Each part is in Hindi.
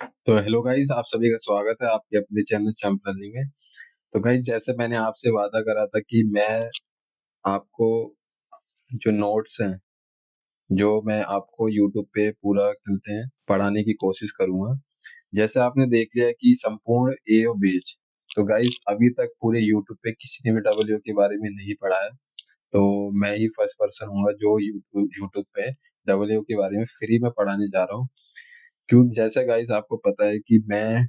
तो हेलो गाइस, आप सभी का स्वागत है आपके अपने चैनल चैंप लर्निंग में। तो गाइस, जैसे मैंने आपसे वादा करा था कि मैं आपको जो नोट्स हैं, जो मैं आपको यूट्यूब पे पूरा कहते हैं पढ़ाने की कोशिश करूंगा। जैसे आपने देख लिया कि संपूर्ण ए ओ बेज, तो गाइस अभी तक पूरे यूट्यूब पे किसी ने भी डब्ल्यू के बारे में नहीं पढ़ा है। तो मैं ही फर्स्ट पर्सन हूँगा जो यूट्यूब पे डब्ल्यू के बारे में फ्री में पढ़ाने जा रहा हूँ। क्योंकि जैसे गाइस आपको पता है कि मैं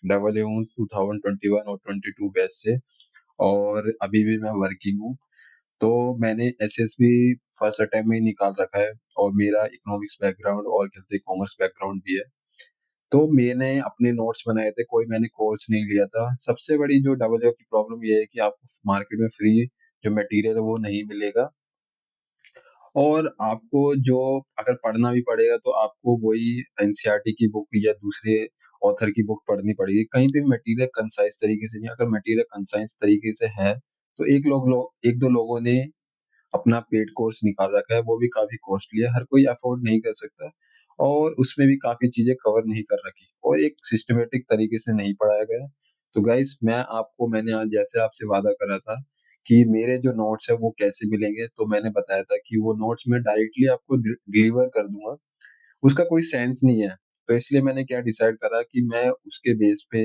डबल हूँ 2021 और 22 बैच से, और अभी भी मैं वर्किंग हूँ। तो मैंने एसएसबी फर्स्ट अटेम्प्ट में ही निकाल रखा है, और मेरा इकोनॉमिक्स बैकग्राउंड और कहते हैं कॉमर्स बैकग्राउंड भी है। तो मैंने अपने नोट्स बनाए थे, कोई मैंने कोर्स नहीं लिया था। सबसे बड़ी जो डबल की प्रॉब्लम ये है कि आपको मार्केट में फ्री जो मटेरियल है वो नहीं मिलेगा, और आपको जो अगर पढ़ना भी पड़ेगा तो आपको वही एनसीईआरटी की बुक या दूसरे ऑथर की बुक पढ़नी पड़ेगी। कहीं पे मटेरियल कंसाइज तरीके से नहीं। अगर मटेरियल कंसाइज तरीके से है तो एक दो लोगों ने अपना पेड कोर्स निकाल रखा है, वो भी काफी कॉस्टली है, हर कोई अफोर्ड नहीं कर सकता, और उसमें भी काफी चीजें कवर नहीं कर रखी और एक सिस्टमेटिक तरीके से नहीं पढ़ाया गया। तो गाइस, मैंने आज जैसे आपसे वादा करा था कि मेरे जो नोट्स है वो कैसे मिलेंगे, तो मैंने बताया था कि वो नोट्स मैं डायरेक्टली आपको डिलीवर कर दूंगा। उसका कोई सेंस नहीं है। तो इसलिए मैंने क्या डिसाइड करा कि मैं उसके बेस पे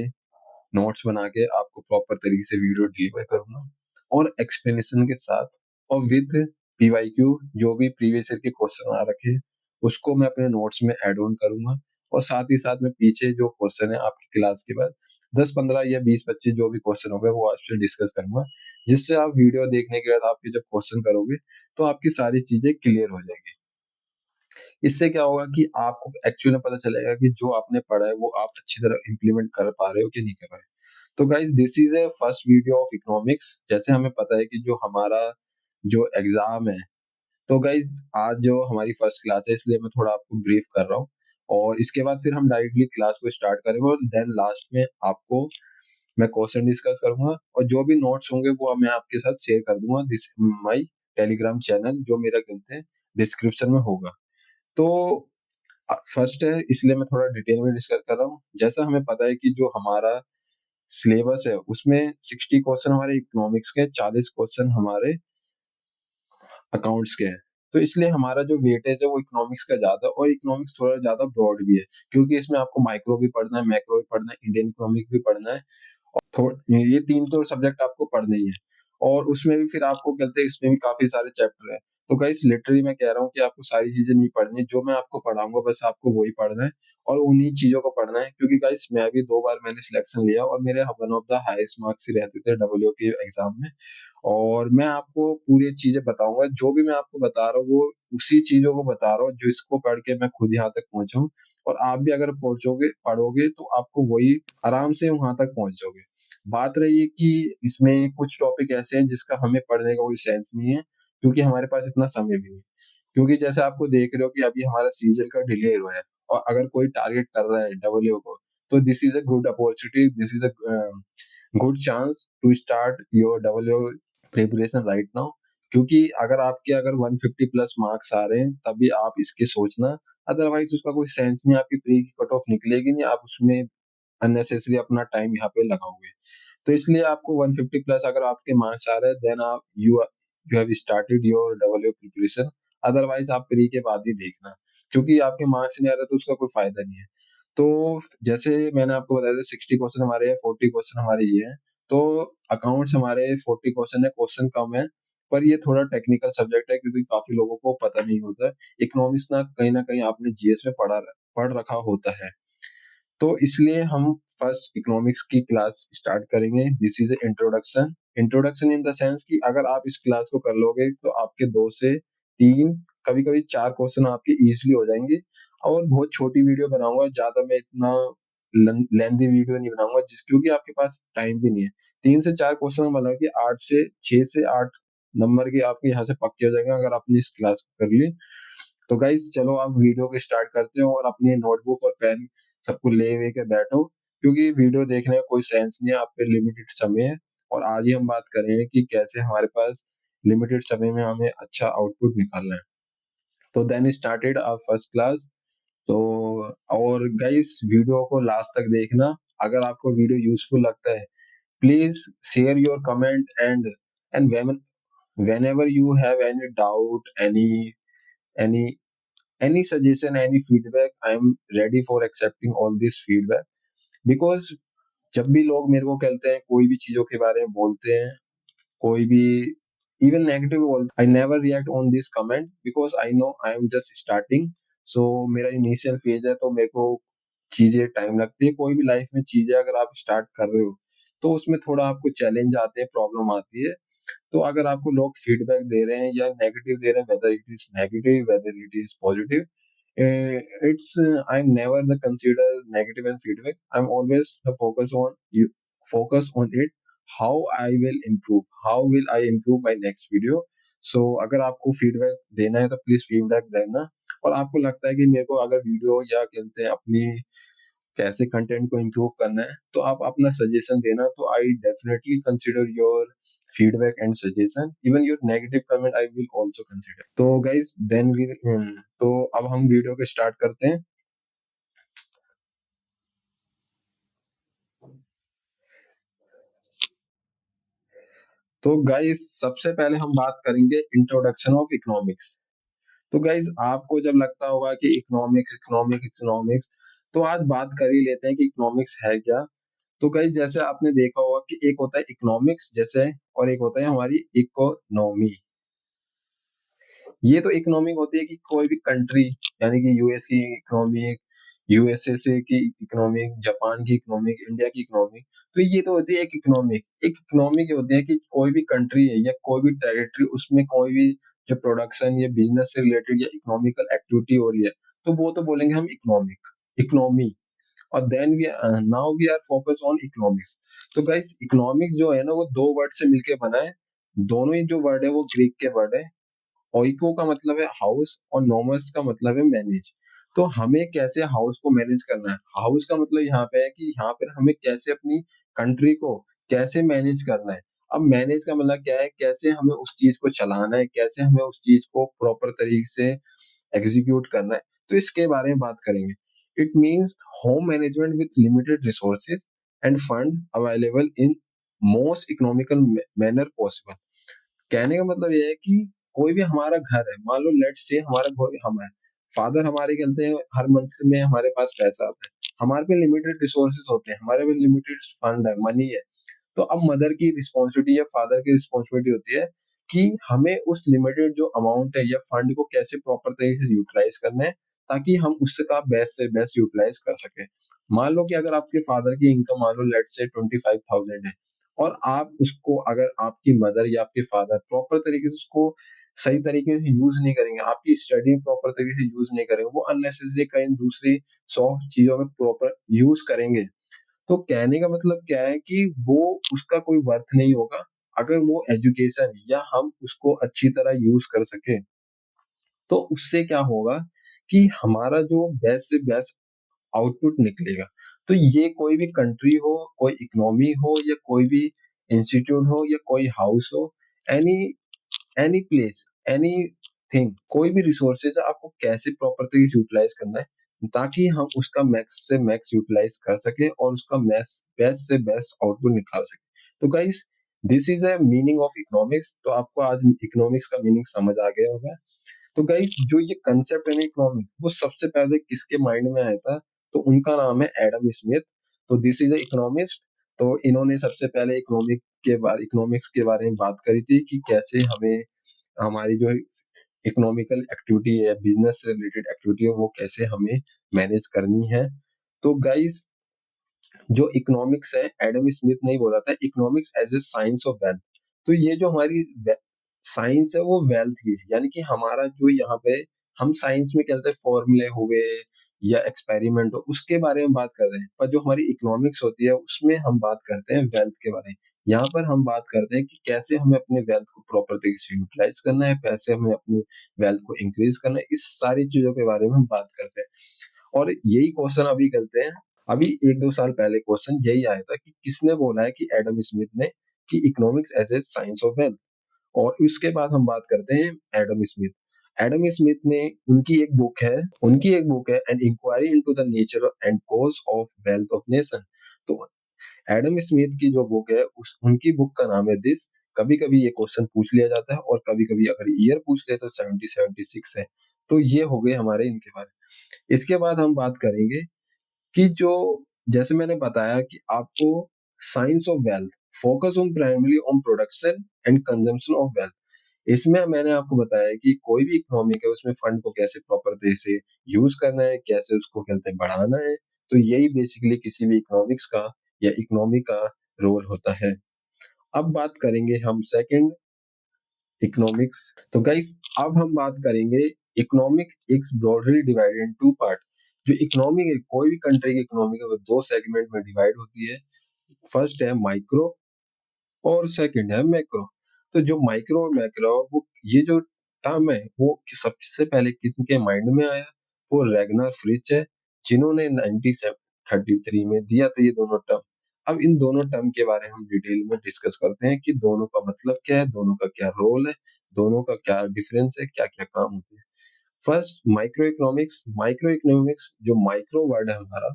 नोट्स बना के आपको प्रॉपर तरीके से वीडियो डिलीवर करूंगा, और एक्सप्लेनेशन के साथ, और विद पीवाईक्यू, जो भी प्रीवियस ईयर के क्वेश्चन आ रखे उसको मैं अपने नोट्स में ऐड ऑन करूंगा। और साथ ही साथ में पीछे जो क्वेश्चन है आपकी क्लास के बाद 10-15 या 20-25 जो भी क्वेश्चन हो गए वो आपसे डिस्कस करूंगा, जिससे आप वीडियो देखने के बाद आपके जब क्वेश्चन करोगे तो आपकी सारी चीजें क्लियर हो जाएगी। इससे क्या होगा कि आपको एक्चुअली में पता चलेगा कि जो आपने पढ़ा है वो आप अच्छी तरह इम्प्लीमेंट कर पा रहे हो कि नहीं कर रहे हो। तो guys, this is A first video of economics. जैसे हमें पता है कि जो हमारा जो एग्जाम है, तो गाइज आज जो हमारी फर्स्ट क्लास है इसलिए मैं थोड़ा आपको ब्रीफ कर रहा हूँ, और इसके बाद फिर हम डायरेक्टली क्लास को स्टार्ट करेंगे, और देन लास्ट में आपको मैं क्वेश्चन डिस्कस करूंगा, और जो भी नोट्स होंगे वो मैं आपके साथ शेयर कर दूंगा। दिस माई टेलीग्राम चैनल जो मेरा कहते हैं डिस्क्रिप्शन में होगा। तो फर्स्ट है इसलिए मैं थोड़ा डिटेल में डिस्कस कर रहा हूँ। जैसा हमें पता है कि जो हमारा सिलेबस है उसमें 60 क्वेश्चन हमारे इकोनॉमिक्स के, 40 क्वेश्चन हमारे अकाउंट्स के हैं। तो इसलिए हमारा जो वेटेज है वो इकोनॉमिक्स का ज्यादा, और इकोनॉमिक्स थोड़ा ज्यादा ब्रॉड भी है, क्योंकि इसमें आपको माइक्रो भी पढ़ना है, मैक्रो भी पढ़ना है, इंडियन इकोनॉमिक भी पढ़ना है, ये तीन तो सब्जेक्ट आपको पढ़ने ही है। और उसमें भी फिर आपको कहते हैं इसमें भी काफी सारे चैप्टर हैं। तो गाइस, लिटरली मैं कह रहा हूँ कि आपको सारी चीजें नहीं पढ़नी, जो मैं आपको पढ़ाऊंगा बस आपको वही पढ़ना है, और उन्हीं चीजों को पढ़ना है। क्योंकि गाइस, मैं भी 2 बार मैंने सिलेक्शन लिया, और मेरे one of the highest marks ही रहते थे डब्ल्यू के एग्जाम में। और मैं आपको पूरी चीजें बताऊंगा, जो भी मैं आपको बता रहा हूँ वो उसी चीजों को बता रहा हूँ जिसको पढ़ के मैं खुद यहाँ तक पहुंचा हूँ। और आप भी अगर पहुंचोगे पढ़ोगे तो आपको वही आराम से वहां तक पहुंच जाओगे। बात रही है कि इसमें कुछ टॉपिक ऐसे हैं जिसका हमें पढ़ने का कोई सेंस नहीं है, क्योंकि हमारे पास इतना समय भी नहीं। क्योंकि जैसे आपको देख रहे हो कि अभी हमारा सीजन का डिले हुआ है, और अगर कोई टारगेट कर रहा है डब्ल्यू को, तो this is a good opportunity, this is a good chance to start your W preparation right now. क्योंकि अगर 150 प्लस मार्क्स आ रहे हैं तभी आप इसके सोचना, अदरवाइज उसका कोई सेंस नहीं। आपकी प्री की कट ऑफ निकलेगी नहीं, आप उसमें अननेसेसरी अपना टाइम यहाँ पे लगाओगे। तो इसलिए आपको 150 प्लस अगर आपके मार्क्स आ रहे हैं, देन आप you you have started your W preparation. Otherwise आप प्री के बाद ही देखना, क्योंकि आपके मार्क्स नहीं आ रहे तो उसका कोई फायदा नहीं है। तो जैसे मैंने आपको बताया था 60 क्वेश्चन हमारे हैं, 40 क्वेश्चन हमारे ये हैं। तो अकाउंट्स हमारे 40 क्वेश्चन है, क्वेश्चन कम है, पर ये थोड़ा टेक्निकल सब्जेक्ट है क्योंकि काफी लोगों को पता नहीं होता है। इकोनॉमिक्स ना कहीं आपने जीएस में पढ़ रखा होता है। तो इसलिए हम फर्स्ट इकोनॉमिक्स की क्लास स्टार्ट करेंगे। This is introduction. Introduction in the sense कि अगर आप इस क्लास को कर लोगे तो आपके 2 से 3, कभी कभी 4 क्वेश्चन आपके इजीली हो जाएंगे। और बहुत छोटी वीडियो बनाऊंगा, ज्यादा मैं इतना लेंथी वीडियो नहीं बनाऊंगा, क्योंकि आपके पास टाइम भी नहीं है। 3 से 4 क्वेश्चन बना के 6 से 8 नंबर के आपके यहाँ से पक्के हो जाएंगे अगर आपने इस क्लास को कर ली। तो गाइज, चलो आप वीडियो को स्टार्ट करते हो, और अपनी नोटबुक और पेन सबको ले वे के बैठो, क्योंकि वीडियो देखने का कोई सेंस नहीं है, आप पे लिमिटेड समय है। और आज ही हम बात करेंगे कि कैसे हमारे पास लिमिटेड समय में हमें अच्छा आउटपुट निकालना है। तो then started our first class. तो और गाइस वीडियो को लास्ट तक देखना। अगर आपको वीडियो यूजफुल लगता है, please share your comment and whenever you have any doubt, any any suggestion, any feedback, I am ready for accepting all this feedback, because जब भी लोग मेरे को कहते हैं, कोई भी चीजों के बारे में बोलते हैं, कोई भी इवन नेगेटिव बोलते, I never react on this comment, because I know I am just starting. So मेरा इनिशियल फेज है, तो मेरे को चीजें टाइम लगती है। कोई भी लाइफ में चीजें अगर आप स्टार्ट कर रहे हो, तो उसमें थोड़ा आपको चैलेंज आते हैं, प्रॉब्लम आती है। तो अगर आपको लोग फीडबैक दे रहे हैं या नेगेटिव दे रहे हैं, weather it is negative, weather it is positive, it's I'm never the consider negative and feedback. I'm always the focus on you, focus on it, how I will improve, how will I improve my next video. So अगर आपको फीडबैक देना है तो प्लीज फीडबैक देना। और आपको लगता है कि मेरे को अगर वीडियो या कहते हैं अपनी कैसे कंटेंट को इम्प्रूव करना है, तो आप अपना सजेशन देना, तो I definitely consider your feedback and suggestion, even your negative comment I will also consider. तो गाइस देन वी तो अब हम वीडियो के स्टार्ट करते हैं। तो गाइस सबसे पहले हम बात करेंगे इंट्रोडक्शन ऑफ इकोनॉमिक्स। तो गाइस आपको जब लगता होगा कि इकोनॉमिक्स इकोनॉमिक्स इकोनॉमिक्स, तो आज बात कर ही लेते हैं कि इकोनॉमिक्स है क्या। तो गाइस जैसे आपने देखा होगा कि एक होता है इकोनॉमिक्स जैसे, और एक होता है हमारी इकोनॉमी। ये तो इकोनॉमिक होती है कि कोई भी कंट्री, यानी कि यूएस की इकोनॉमिक, यूएसए से की इकोनॉमिक, जापान की इकोनॉमिक, इंडिया की इकोनॉमिक। तो ये तो होती है एक इकोनॉमिक। एक इकोनॉमिक होती है कि कोई भी कंट्री है या कोई भी टेरिटरी, उसमें कोई भी जो प्रोडक्शन या बिजनेस से रिलेटेड या इकोनॉमिकल एक्टिविटी हो रही है, तो वो तो बोलेंगे हम इकोनॉमिक, इकोनॉमी। और then we now we are focus on economics. तो गाइस इकोनॉमिक्स जो है ना, वो दो वर्ड से मिलके बना है। दोनों ही जो वर्ड है वो ग्रीक के वर्ड है। ओइको का मतलब है हाउस और नोमस का मतलब है मैनेज। तो हमें कैसे हाउस को मैनेज करना है, हाउस का मतलब यहाँ पे है कि यहाँ पर हमें कैसे अपनी कंट्री को कैसे मैनेज करना है। अब मैनेज का मतलब क्या है, कैसे हमें उस चीज को चलाना है, कैसे हमें उस चीज को प्रॉपर तरीके से एग्जीक्यूट करना है। तो इसके बारे में बात करेंगे। It means home management with limited resources end fund available in most economical manner possible. कहने का मतलब ये है कि कोई भी हमारा घर है, मान लो लेट्स से हमारा हम है, फादर हमारे कहते हैं हर मंथ में हमारे पास पैसा आता है, हमारे पे लिमिटेड रिसोर्सेज होते हैं, हमारे पे लिमिटेड फंड है, मनी है। तो अब मदर की रिस्पॉन्सिबिलिटी या फादर की रिस्पॉन्सिबिलिटी होती है कि हमें उस लिमिटेड जो अमाउंट है या फंड को कैसे प्रॉपर तरीके से यूटिलाइज करना है, ताकि हम उससे का बेस्ट से बेस्ट यूटिलाइज कर सके। मान लो कि अगर आपके फादर की इनकम मान लो लेट से 25,000 है, और आप उसको, अगर आपकी मदर या आपके फादर प्रॉपर तरीके से उसको सही तरीके से यूज नहीं करेंगे, आपकी स्टडी प्रॉपर तरीके से यूज नहीं करेंगे, वो अननेसेसरी कहीं दूसरी सॉफ्ट चीजों में प्रॉपर यूज करेंगे, तो कहने का मतलब क्या है कि वो उसका कोई वर्थ नहीं होगा। अगर वो एजुकेशन या हम उसको अच्छी तरह यूज कर सके, तो उससे क्या होगा कि हमारा जो बेस्ट से बेस्ट आउटपुट निकलेगा। तो ये कोई भी कंट्री हो, कोई इकोनॉमी हो, या कोई भी इंस्टीट्यूट हो, या कोई हाउस हो, any any place, any thing, कोई भी रिसोर्सेज है, आपको कैसे प्रॉपर तरीके से यूटिलाइज करना है, ताकि हम उसका मैक्स से मैक्स यूटिलाइज कर सके और उसका बेस्ट से बेस्ट आउटपुट निकाल सके। तो guys this is a meaning of economics. तो आपको आज इकोनॉमिक्स का मीनिंग समझ आ गया होगा। तो गाइस जो ये कंसेप्ट है ना इकोनॉमिक, वो सबसे पहले किसके माइंड में आया था, तो उनका नाम है एडम स्मिथ। तो दिस इज अ इकोनॉमिस्ट। तो इन्होंने सबसे पहले इकोनॉमिक्स के बारे में बात करी थी कि कैसे हमें हमारी जो इकोनॉमिकल एक्टिविटी है, बिजनेस से रिलेटेड एक्टिविटी है, वो कैसे हमें मैनेज करनी है। तो गाइस जो इकोनॉमिक्स है, एडम स्मिथ ने ही बोला था economics as a science of wealth. तो ये जो हमारी साइंस है वो वेल्थ की है, यानी कि हमारा जो यहाँ पे हम साइंस में कहते हैं फॉर्मूले हुए या एक्सपेरिमेंट हो, उसके बारे में बात कर रहे हैं, पर जो हमारी इकोनॉमिक्स होती है उसमें हम बात करते हैं वेल्थ के बारे में। यहाँ पर हम बात करते हैं कि कैसे हमें अपने वेल्थ को प्रॉपर तरीके से यूटिलाइज करना है, कैसे हमें अपने वेल्थ को इंक्रीज करना है, इस सारी चीजों के बारे में हम बात करते हैं। और यही क्वेश्चन अभी करते हैं। अभी 1-2 साल पहले क्वेश्चन यही आया था कि किसने बोला है कि एडम स्मिथ ने कि economics as a science of wealth. और इसके बाद हम बात करते हैं एडम स्मिथ। एडम स्मिथ ने उनकी एक बुक है an inquiry into the nature and cause of wealth of nation. तो एडम स्मिथ की जो बुक है उस उनकी बुक का नाम है दिस। कभी कभी ये क्वेश्चन पूछ लिया जाता है और कभी कभी अगर ईयर पूछ ले तो 1776 है। तो ये हो गए हमारे इनके बारे। इसके बाद हम बात करेंगे कि जो जैसे मैंने बताया कि आपको science of wealth focus on primary on production and consumption of wealth. इसमें मैंने आपको बताया कि कोई भी इकोनॉमिक है उसमें फंड को कैसे प्रॉपर तरह से यूज करना है, कैसे उसको कहते हैं बढ़ाना है। तो यही बेसिकली किसी भी इकोनॉमिक्स का या इकोनॉमी का रोल होता है। अब बात करेंगे हम सेकंड इकोनॉमिक्स। तो गाइस अब हम बात करेंगे economic is broadly divided into part. जो इकोनॉमी है कोई भी कंट्री की इकोनॉमी है वो दो सेगमेंट में डिवाइड होती है। फर्स्ट है माइक्रो और सेकंड है मैक्रो। तो जो माइक्रो और मैक्रो वो ये जो टर्म है वो सबसे पहले किसके माइंड में आया, वो रैगनर फ्रिच है जिन्होंने 1933 में दिया था ये दोनों टर्म। अब इन दोनों टर्म के बारे में हम डिटेल में डिस्कस करते हैं कि दोनों का मतलब क्या है, दोनों का क्या रोल है, दोनों का क्या डिफरेंस है, क्या क्या काम होते हैं। फर्स्ट माइक्रो इकोनॉमिक्स जो माइक्रो वर्ड है हमारा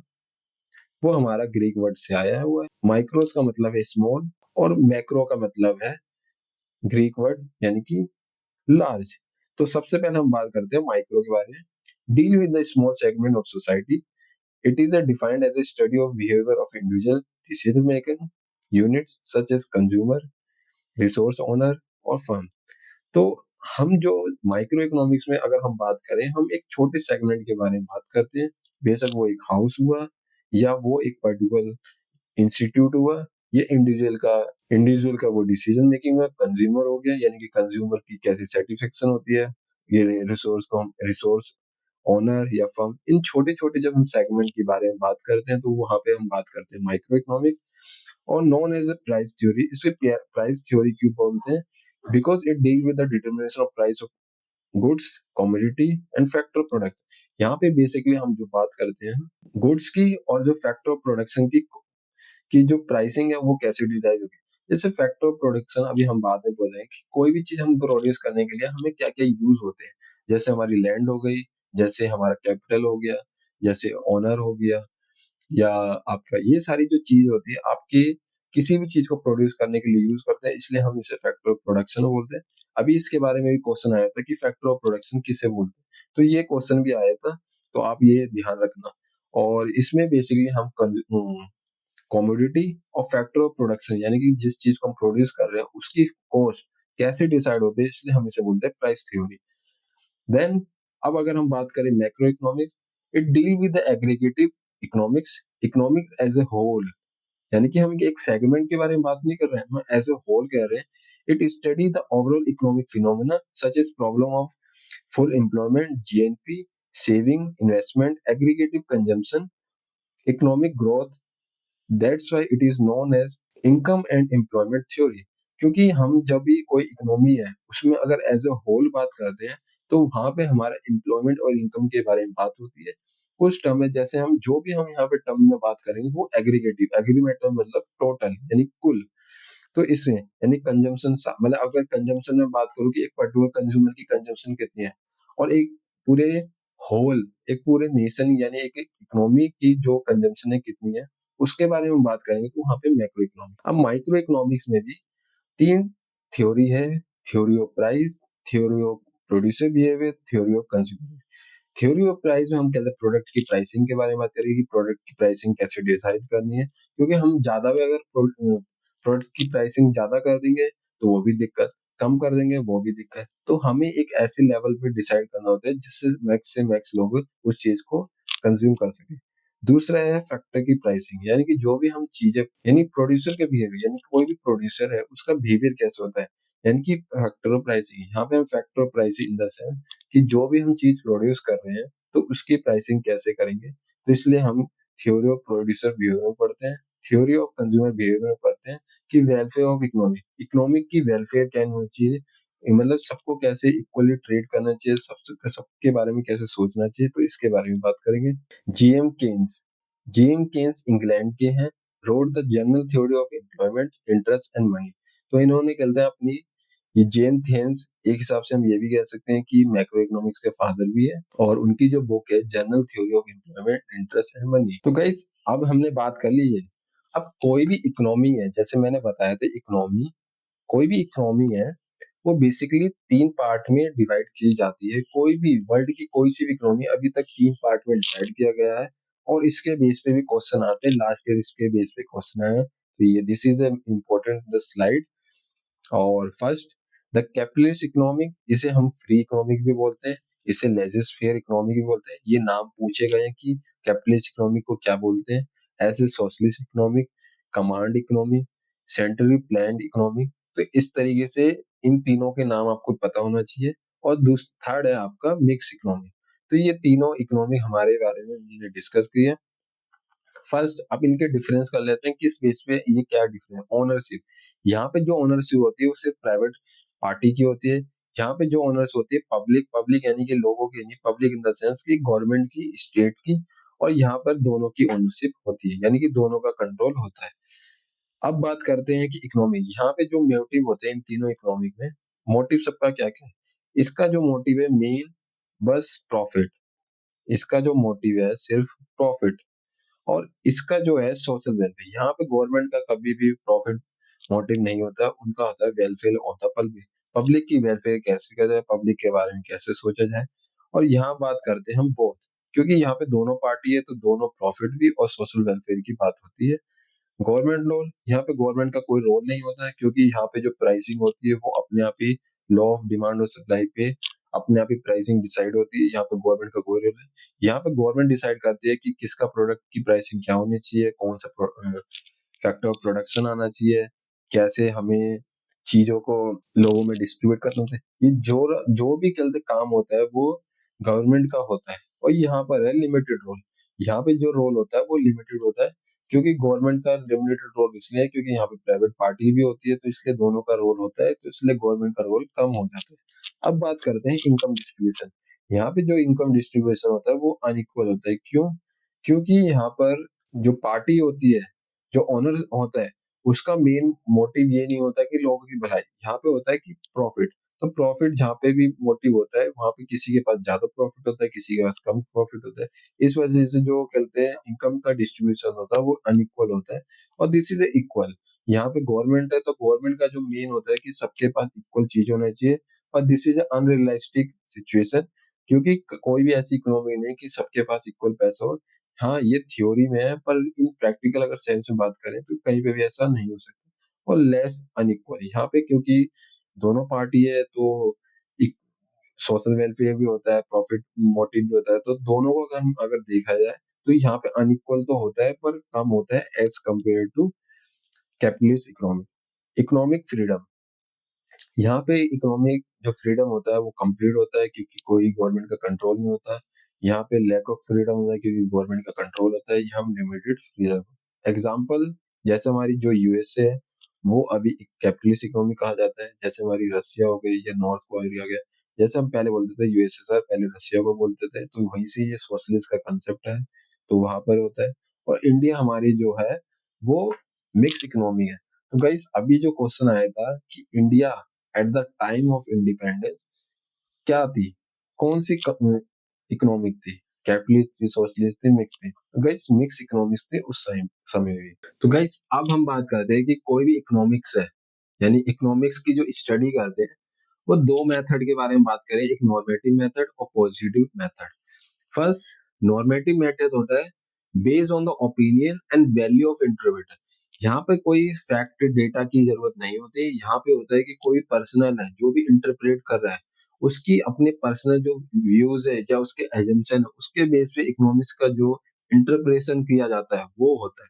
वो हमारा ग्रीक वर्ड से आया हुआ है। माइक्रोस का मतलब है स्मॉल और मैक्रो का मतलब है ग्रीक वर्ड यानी कि लार्ज। तो सबसे पहले हम बात करते हैं माइक्रो के बारे में। Deal with the small segment of society. It is defined as the study of behaviour of individual decision making units such as consumer, resource owner और फर्म। तो हम जो माइक्रो इकोनॉमिक्स में अगर हम बात करें हम एक छोटे सेगमेंट के बारे में बात करते हैं। बेशक वो एक हाउस हुआ या वो एक पर्टिकुलर इंस्टीट्यूट हुआ, ये इंडिविजुअल का वो डिसीजन मेकिंग हुआ, कंज्यूमर हो गया यानी कि कंज्यूमर की कैसी सेटिस्फेक्शन होती है, ये रिसोर्स को हम रिसोर्स ओनर या फर्म। इन छोटे छोटे जब हम सेगमेंट के बारे में बात करते हैं तो वहां पे हम बात करते हैं माइक्रो इकोनॉमिक्स। और known as a price theory. इसे प्राइस थ्योरी क्यों बोलते हैं, because it deal with the determination of price of goods commodity and factor product. यहाँ पे बेसिकली हम जो बात करते हैं गुड्स की और जो फैक्टर ऑफ प्रोडक्शन की जो प्राइसिंग है वो कैसे डिसाइड होगी। जैसे फैक्टर ऑफ प्रोडक्शन अभी हम बाद में बोल रहे हैं कि कोई भी चीज हम प्रोड्यूस करने के लिए हमें क्या क्या यूज होते हैं। जैसे हमारी लैंड हो गई, जैसे हमारा कैपिटल हो गया, जैसे ऑनर हो गया, या आपका ये सारी जो चीज होती है आपके किसी भी चीज को प्रोड्यूस करने के लिए यूज करते हैं, इसलिए हम इसे फैक्टर ऑफ प्रोडक्शन बोलते हैं। अभी इसके बारे में भी क्वेश्चन आया था कि फैक्टर ऑफ प्रोडक्शन किसे बोलते हैं, तो ये क्वेश्चन भी आया था, तो आप ये ध्यान रखना। और इसमें बेसिकली हम कमोडिटी और फैक्टर ऑफ प्रोडक्शन यानी कि जिस चीज को हम प्रोड्यूस कर रहे हैं उसकी कॉस्ट कैसे डिसाइड होती है, इसलिए हम इसे बोलते हैं प्राइस थ्योरी। देन अब अगर हम बात करें macro economics, it deal with the aggregative economics, economic as a whole. यानी कि हम एक सेगमेंट के बारे में बात नहीं कर रहे हैं, हम एज ए होल कह रहे हैं। It study the overall economic phenomena such as problem of full employment, GNP, saving, investment, aggregative consumption, economic growth. That's why it is known as income and employment theory. क्योंकि हम जब भी कोई इकोनॉमी है उसमें अगर एज ए होल बात करते हैं तो वहां पे हमारा एम्प्लॉयमेंट और इनकम के बारे में बात होती है। कुछ टर्म है जैसे हम जो भी हम यहाँ पे टर्म में बात करेंगे वो एग्रीगेटिव, एग्रीमेंट मतलब टोटल यानी कुल। तो इससे यानी कंजम्पशन मतलब अगर कंजम्पशन में बात करूँ कि एक पर्टिकुलर कंज्यूमर की कंजम्पशन कितनी है और एक पूरे होल एक पूरे नेशन यानी एक इकोनॉमी की जो कंजम्पशन है कितनी है उसके बारे में बात करेंगे तो वहां पे मैक्रो इकोनॉमिक। अब माइक्रो इकोनॉमिक्स में भी तीन थ्योरी है, theory of price, theory of producer behaviour, theory of consumer. Theory of price में हम कहते हैं प्रोडक्ट की प्राइसिंग के बारे में बात करेंगे कि प्रोडक्ट की प्राइसिंग कैसे डिसाइड करनी है, क्योंकि हम ज्यादा भी अगर प्रोडक्ट की प्राइसिंग ज्यादा कर देंगे तो वो भी दिक्कत, कम कर देंगे वो भी दिक्कत। तो हमें एक ऐसे लेवल पे डिसाइड करना होता है जिससे मैक्स से मैक्स लोग उस चीज को कंज्यूम कर सके। दूसरा है फैक्टर की प्राइसिंग, यानी कि जो भी हम चीजें यानी प्रोड्यूसर के बिहेवियर, यानी कोई भी प्रोड्यूसर है उसका बिहेवियर कैसे होता है, यानी कि फैक्टर ऑफ प्राइसिंग। यहाँ पे हम factor of pricing in the sense कि जो भी हम चीज प्रोड्यूस कर रहे हैं तो उसकी प्राइसिंग कैसे करेंगे। तो इसलिए हम थ्योरी ऑफ प्रोड्यूसर बिहेवियर में पढ़ते हैं, थ्योरी ऑफ कंज्यूमर बिहेवियर में पढ़ते हैं कि वेलफेयर ऑफ इकोनॉमिक, इकोनॉमिक की वेलफेयर क्या होनी चाहिए, मतलब सबको कैसे इक्वली ट्रीट करना चाहिए, सबके बारे में कैसे सोचना चाहिए, तो इसके बारे में बात करेंगे। GM Keynes, GM Keynes England के हैं, wrote the general theory of employment, interest and money. तो इन्होंने कहते हैं अपनी ये जेम्स थेम्स एक हिसाब से हम ये भी कह सकते हैं कि मैक्रो इकोनॉमिक्स के फादर भी है, और उनकी जो बुक है general theory of employment, interest and money. तो गाइस अब हमने बात कर ली है। अब कोई भी इकोनॉमी है, जैसे मैंने बताया था, इकोनॉमी, कोई भी इकोनॉमी है वो बेसिकली तीन पार्ट में डिवाइड की जाती है। कोई भी वर्ल्ड की कोई सी भी इकोनॉमी अभी तक तीन पार्ट में डिवाइड किया गया है, और इसके बेस पे भी क्वेश्चन आते हैं। लास्ट ईयर इसके बेस पे क्वेश्चन आए हैं, तो ये this is important the slide. और फर्स्ट, द कैपिटलिस्ट इकोनॉमिक, इसे हम फ्री इकोनॉमिक भी बोलते हैं, इसे लेजिस फेयर इकोनॉमिक भी बोलते हैं। ये नाम पूछे गए हैं कि कैपिटलिस्ट इकोनॉमिक को क्या बोलते हैं। ऐसे socialist economic, command economic, centrally planned economic. तो इस तरीके से इन तीनों के नाम आपको पता होना चाहिए। और थर्ड है आपका मिक्स इकोनॉमिक। तो ये तीनों इकोनॉमिक हमारे बारे में हमने डिस्कस किया। फर्स्ट अब इनके डिफरेंस कर लेते हैं, किस बेस पे ये क्या डिफरेंस। ओनरशिप, यहाँ पे जो ओनरशिप होती है वो सिर्फ प्राइवेट पार्टी की होती है। यहाँ पे जो ओनर्स होती है पब्लिक, पब्लिक यानी कि लोगों की नहीं, पब्लिक इन द सेंस की गवर्नमेंट की, स्टेट की। और यहाँ पर दोनों की ओनरशिप होती है, यानी कि दोनों का कंट्रोल होता है। अब बात करते हैं कि इकोनॉमिक, यहाँ पे जो मोटिव होते हैं इन तीनों इकोनॉमिक में, मोटिव सबका क्या क्या है। इसका जो मोटिव है मेन, बस प्रॉफिट। इसका जो मोटिव है सिर्फ प्रॉफिट। और इसका जो है सोशल वेलफेयर, यहाँ पे गवर्नमेंट का कभी भी प्रॉफिट मोटिव नहीं होता, उनका होता है वेलफेयर होता है। पब्लिक, पब्लिक की वेलफेयर कैसे किया जाए, पब्लिक के बारे में कैसे सोचा जाए। और यहाँ बात करते हैं हम बोथ, क्योंकि यहाँ पे दोनों पार्टी है तो दोनों प्रॉफिट भी और सोशल वेलफेयर की बात होती है। गवर्नमेंट रोल, यहाँ पे गवर्नमेंट का कोई रोल नहीं होता है, क्योंकि यहाँ पे जो प्राइसिंग होती है वो अपने आप ही लॉ ऑफ डिमांड और सप्लाई पे अपने आप ही प्राइसिंग डिसाइड होती है। यहाँ पे गवर्नमेंट का कोई रोल नहीं। यहाँ पे गवर्नमेंट डिसाइड करती है कि किसका प्रोडक्ट की प्राइसिंग क्या होनी चाहिए, कौन सा फैक्टर ऑफ प्रोडक्शन आना चाहिए, कैसे हमें चीजों को लोगों में डिस्ट्रीब्यूट करना होता है। ये जो जो भी चलते काम होता है वो गवर्नमेंट का होता है। और यहाँ पर है लिमिटेड रोल, यहाँ पे जो रोल होता है वो लिमिटेड होता है। क्योंकि गवर्नमेंट का लिमिटेड रोल इसलिए है क्योंकि यहाँ पे प्राइवेट पार्टी भी होती है, तो इसलिए दोनों का रोल होता है, तो इसलिए गवर्नमेंट का रोल कम हो जाता है। अब बात करते हैं इनकम डिस्ट्रीब्यूशन। यहाँ पे जो इनकम डिस्ट्रीब्यूशन होता है वो अनइक्वल होता है। क्यों? क्योंकि यहाँ पर जो पार्टी होती है, जो ओनर होता है, उसका मेन मोटिव ये नहीं होता कि लोगों की भलाई, यहाँ पे होता है कि प्रॉफिट। तो प्रॉफिट जहाँ पे भी मोटिव होता है वहां पे किसी के पास ज्यादा प्रॉफिट होता है, किसी के पास कम प्रॉफिट होता है। इस वजह से जो कहते हैं इनकम का डिस्ट्रीब्यूशन होता है वो अनइक्वल होता है। और दिस इज इक्वल, यहाँ पे गवर्नमेंट है तो गवर्नमेंट का जो मेन होता है कि सबके पास इक्वल चीज होना चाहिए। और दिस इज अनरियलिस्टिक सिचुएशन, क्योंकि कोई भी ऐसी इकोनॉमी नहीं कि सबके पास इक्वल पैसा हो। हाँ ये थ्योरी में है, पर इन प्रैक्टिकल अगर सेंस में बात करें तो कहीं पे भी ऐसा नहीं हो सकता। और लेस अनइक्वल यहाँ पे, क्योंकि दोनों पार्टी है तो सोशल वेलफेयर भी होता है, प्रॉफिट मोटिव भी होता है, तो दोनों को अगर अगर देखा जाए तो यहाँ पे अनइक्वल तो होता है पर कम होता है as compare to capitalist economic. Economic freedom, यहाँ पे इकोनॉमिक जो फ्रीडम होता है वो कंप्लीट होता है क्योंकि कोई गवर्नमेंट का कंट्रोल नहीं होता है। यहाँ पे लैक ऑफ फ्रीडम होता है क्योंकि गवर्नमेंट का कंट्रोल होता है। यहाँ लिमिटेड फ्रीडम। एग्जाम्पल, जैसे हमारी जो यूएसए है वो अभी कैपिटलिस्ट इकोनॉमी कहा जाता है। जैसे हमारी रसिया हो गई या नॉर्थ कोरिया हो गया, जैसे हम पहले बोलते थे यूएसएसआर, पहले रसिया को बोलते थे, तो वहीं से ये सोशलिस्ट का कंसेप्ट है, तो वहां पर होता है। और इंडिया हमारी जो है वो मिक्स इकोनॉमी है। तो गाइस अभी जो क्वेश्चन आया था कि India at the time of independence क्या थी, कौन सी इकोनॉमिक थी, कैपिटलिस्ट थी, सोशलिस्ट थी, मिक्स थी। तो गाइस मिक्स इकोनॉमिक्स थे उस समय भी। तो गाइस अब हम बात करते हैं कि कोई भी इकोनॉमिक्स है, यानी इकोनॉमिक्स की जो स्टडी करते हैं वो दो मेथड के बारे में बात करें, एक नॉर्मेटिव मेथड और positive method. First, normative method होता है based on the opinion and value of interpreter. यहाँ पे कोई फैक्ट डेटा की जरूरत नहीं होती। यहाँ पे होता है कि कोई पर्सनल है जो भी इंटरप्रेट कर रहा है, उसकी अपने पर्सनल जो व्यूज है या उसके एजम्पशन है उसके बेस पे इकोनॉमिक्स का जो इंटरप्रेशन किया जाता है वो होता है।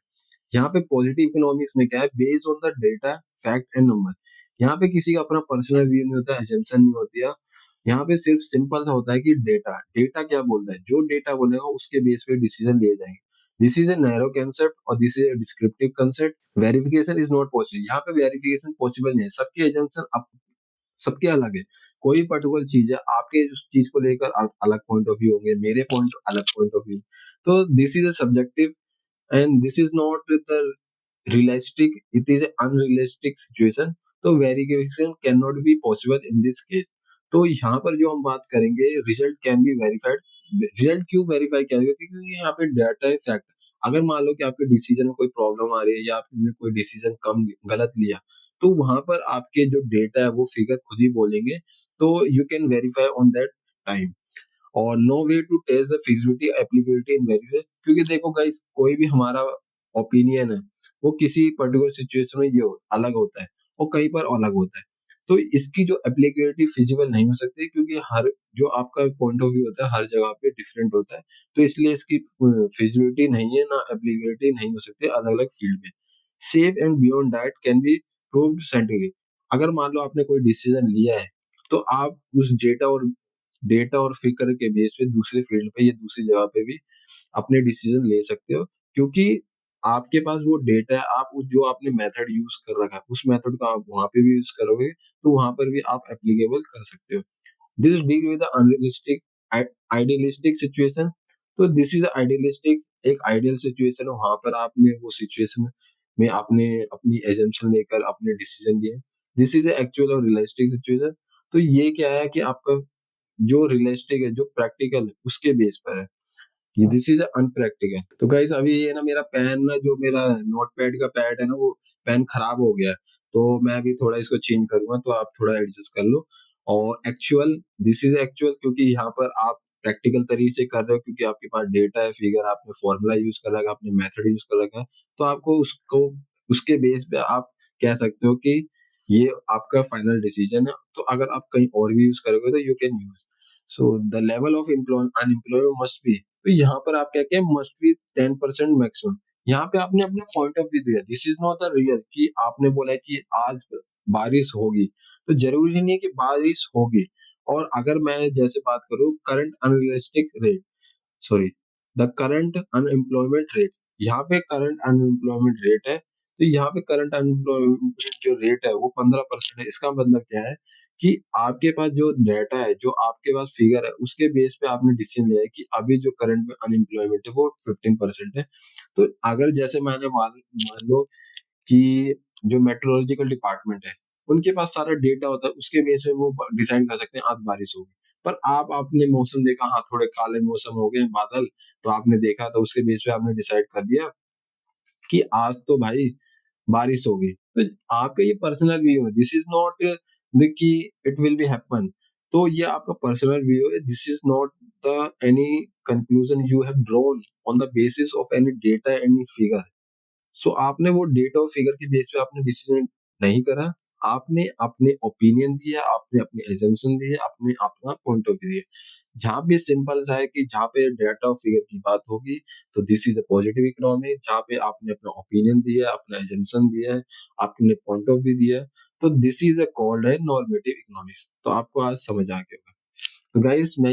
यहाँ पे पॉजिटिव इकोनॉमिक्स में क्या है, based on the data, fact and number. यहाँ पे किसी का अपना पर्सनल व्यू नहीं होता, एजम्पशन नहीं होती है। यहाँ पे सिर्फ सिंपल सा होता है कि डेटा, डेटा क्या बोलता है, जो डेटा बोलेगा उसके बेस पे डिसीजन लिए जाएंगे। This is a narrow concept और this is a descriptive concept. Verification is not possible, यहाँ पे वेरिफिकेशन पॉसिबल नहीं है। सबके एजम्पशन सबके अलग है। कोई पर्टिकुलर चीज है, आपके उस चीज को लेकर अलग पॉइंट ऑफ व्यू होंगे, मेरे पॉइंट अलग पॉइंट ऑफ व्यू। तो this is a subjective and this is not the realistic, it is an unrealistic situation। तो verification can not be possible in this case. तो यहाँ पर जो हम बात करेंगे result can be verified. Result क्यों वेरीफाई किया गया, क्योंकि यहाँ पे डाटा है फैक्ट। अगर मान लो कि आपके डिसीजन में कोई प्रॉब्लम आ रही है या आपने कोई डिसीजन कम गलत लिया, तो वहां पर आपके जो डेटा है वो फिगर खुद ही बोलेंगे। तो you can verify on that time. और no way to test the feasibility applicability in very, क्योंकि देखो गाइस कोई भी हमारा ओपिनियन है वो किसी पर्टिकुलर सिचुएशन में अलग होता है और कहीं पर अलग होता है। तो इसकी जो एप्लीकेबिलिटी फिजिबल नहीं हो सकती, क्योंकि हर जो आपका पॉइंट ऑफ व्यू होता है हर जगह पे डिफरेंट होता है। तो इसलिए इसकी फिजिबिलिटी नहीं है ना एप्लीकेबिलिटी नहीं हो सकती अलग अलग फील्ड में। Safe and beyond that can be proved scientifically. अगर मान लो आपने कोई डिसीजन लिया है, तो आप उस डेटा और फिगर के बेस पे दूसरे फील्ड पे या दूसरी जगह पे भी अपने डिसीजन ले सकते हो, क्योंकि आपके पास वो डेटा है। आप जो आपने मेथड यूज कर रखा है उस मेथड का आप वहां पे भी यूज करोगे, तो वहां पर भी आप एप्लीकेबल कर सकते हो। This deal with unrealistic idealistic situation. तो दिस इज आइडियलिस्टिक, एक आइडियल सिचुएशन है, वहां पर आपने वो सिचुएशन में आपने अपनी एजम्पशन लेकर अपने डिसीजन लिए। दिस इज एक्चुअल और रियलिस्टिक सिचुएशन। तो ये क्या है कि आपका जो रियलिस्टिक है जो प्रैक्टिकल है उसके बेस पर है, ये दिस इज अनप्रैक्टिकल। तो गाइस अभी ये ना मेरा पेन ना जो मेरा नोटपैड का पैड है ना वो पेन खराब हो गया है। तो मैं अभी थोड़ा इसको चेंज करूंगा, तो आप थोड़ा एडजस्ट कर लो। और एक्चुअल, दिस इज एक्चुअल, क्योंकि यहाँ पर आप प्रैक्टिकल तरीके से कर रहे हो, क्योंकि आपके पास डेटा है, फिगर, आपने फॉर्मूला यूज कर रखा है, आपने मेथड यूज कर रखा है। तो आपको उसको उसके बेस पे आप कह सकते हो कि ये आपका फाइनल डिसीजन है। तो अगर आप कहीं और भी यूज करोगे तो you can use. So the level of unemployment must be. तो यहाँ पर आप क्या क्या मस्ट बी 10% मैक्सिमम। यहाँ पे आपने अपना पॉइंट ऑफ व्यू दिया, this is not the real कि आपने बोला कि आज बारिश होगी, तो जरूरी नहीं है कि बारिश होगी। और अगर मैं जैसे बात करूँ current unrealistic rate, sorry, the current unemployment rate, यहाँ पे करंट अनएम्प्लॉयमेंट रेट है। तो यहाँ पे करंट अनएम्प्लॉयमेंट जो रेट है वो 15% है। इसका मतलब क्या है कि आपके पास जो डाटा है, जो आपके पास फिगर है, उसके बेस पे आपने डिसीजन लिया है कि अभी जो करंट में अनएम्प्लॉयमेंट है वो 15% है। तो अगर जैसे मैंने मान लो कि जो मेट्रोलॉजिकल डिपार्टमेंट है उनके पास सारा डेटा होता है, उसके बेस पे वो डिसाइड कर सकते हैं आज बारिश होगी। पर आप आपने मौसम देखा, हाँ थोड़े काले मौसम हो गए बादल, तो आपने देखा तो उसके बेस पे आपने डिसाइड कर दिया कि आज तो भाई बारिश होगी। तो आपका ये पर्सनल व्यू है, दिस इज नॉट कि इट विल बी हैपन। तो ये आपका पर्सनल व्यू है, this is not the any conclusion you have drawn on the basis of any data any figure. So आपने वो डेटा और फिगर के बेस पे आपने डिसीजन नहीं करा। आपने अपने ओपिनियन दिया, आपने अपने एजम्पशन दिए, आपने अपना पॉइंट ऑफ व्यू दिया। जहाँ भी सिंपल सा है कि जहाँ पे डेटा और फिगर की बात होगी तो this is a positive economy. जहाँ पे आपने अपना ओपिनियन दिया है, अपना एजम्पशन दिया है, आपने पॉइंट ऑफ व्यू दिया है, तो दिस इज अ कॉल्ड है नॉर्मेटिव इकोनॉमिक्स। तो आपको आज समझ आ गया होगा। तो गाइस मैं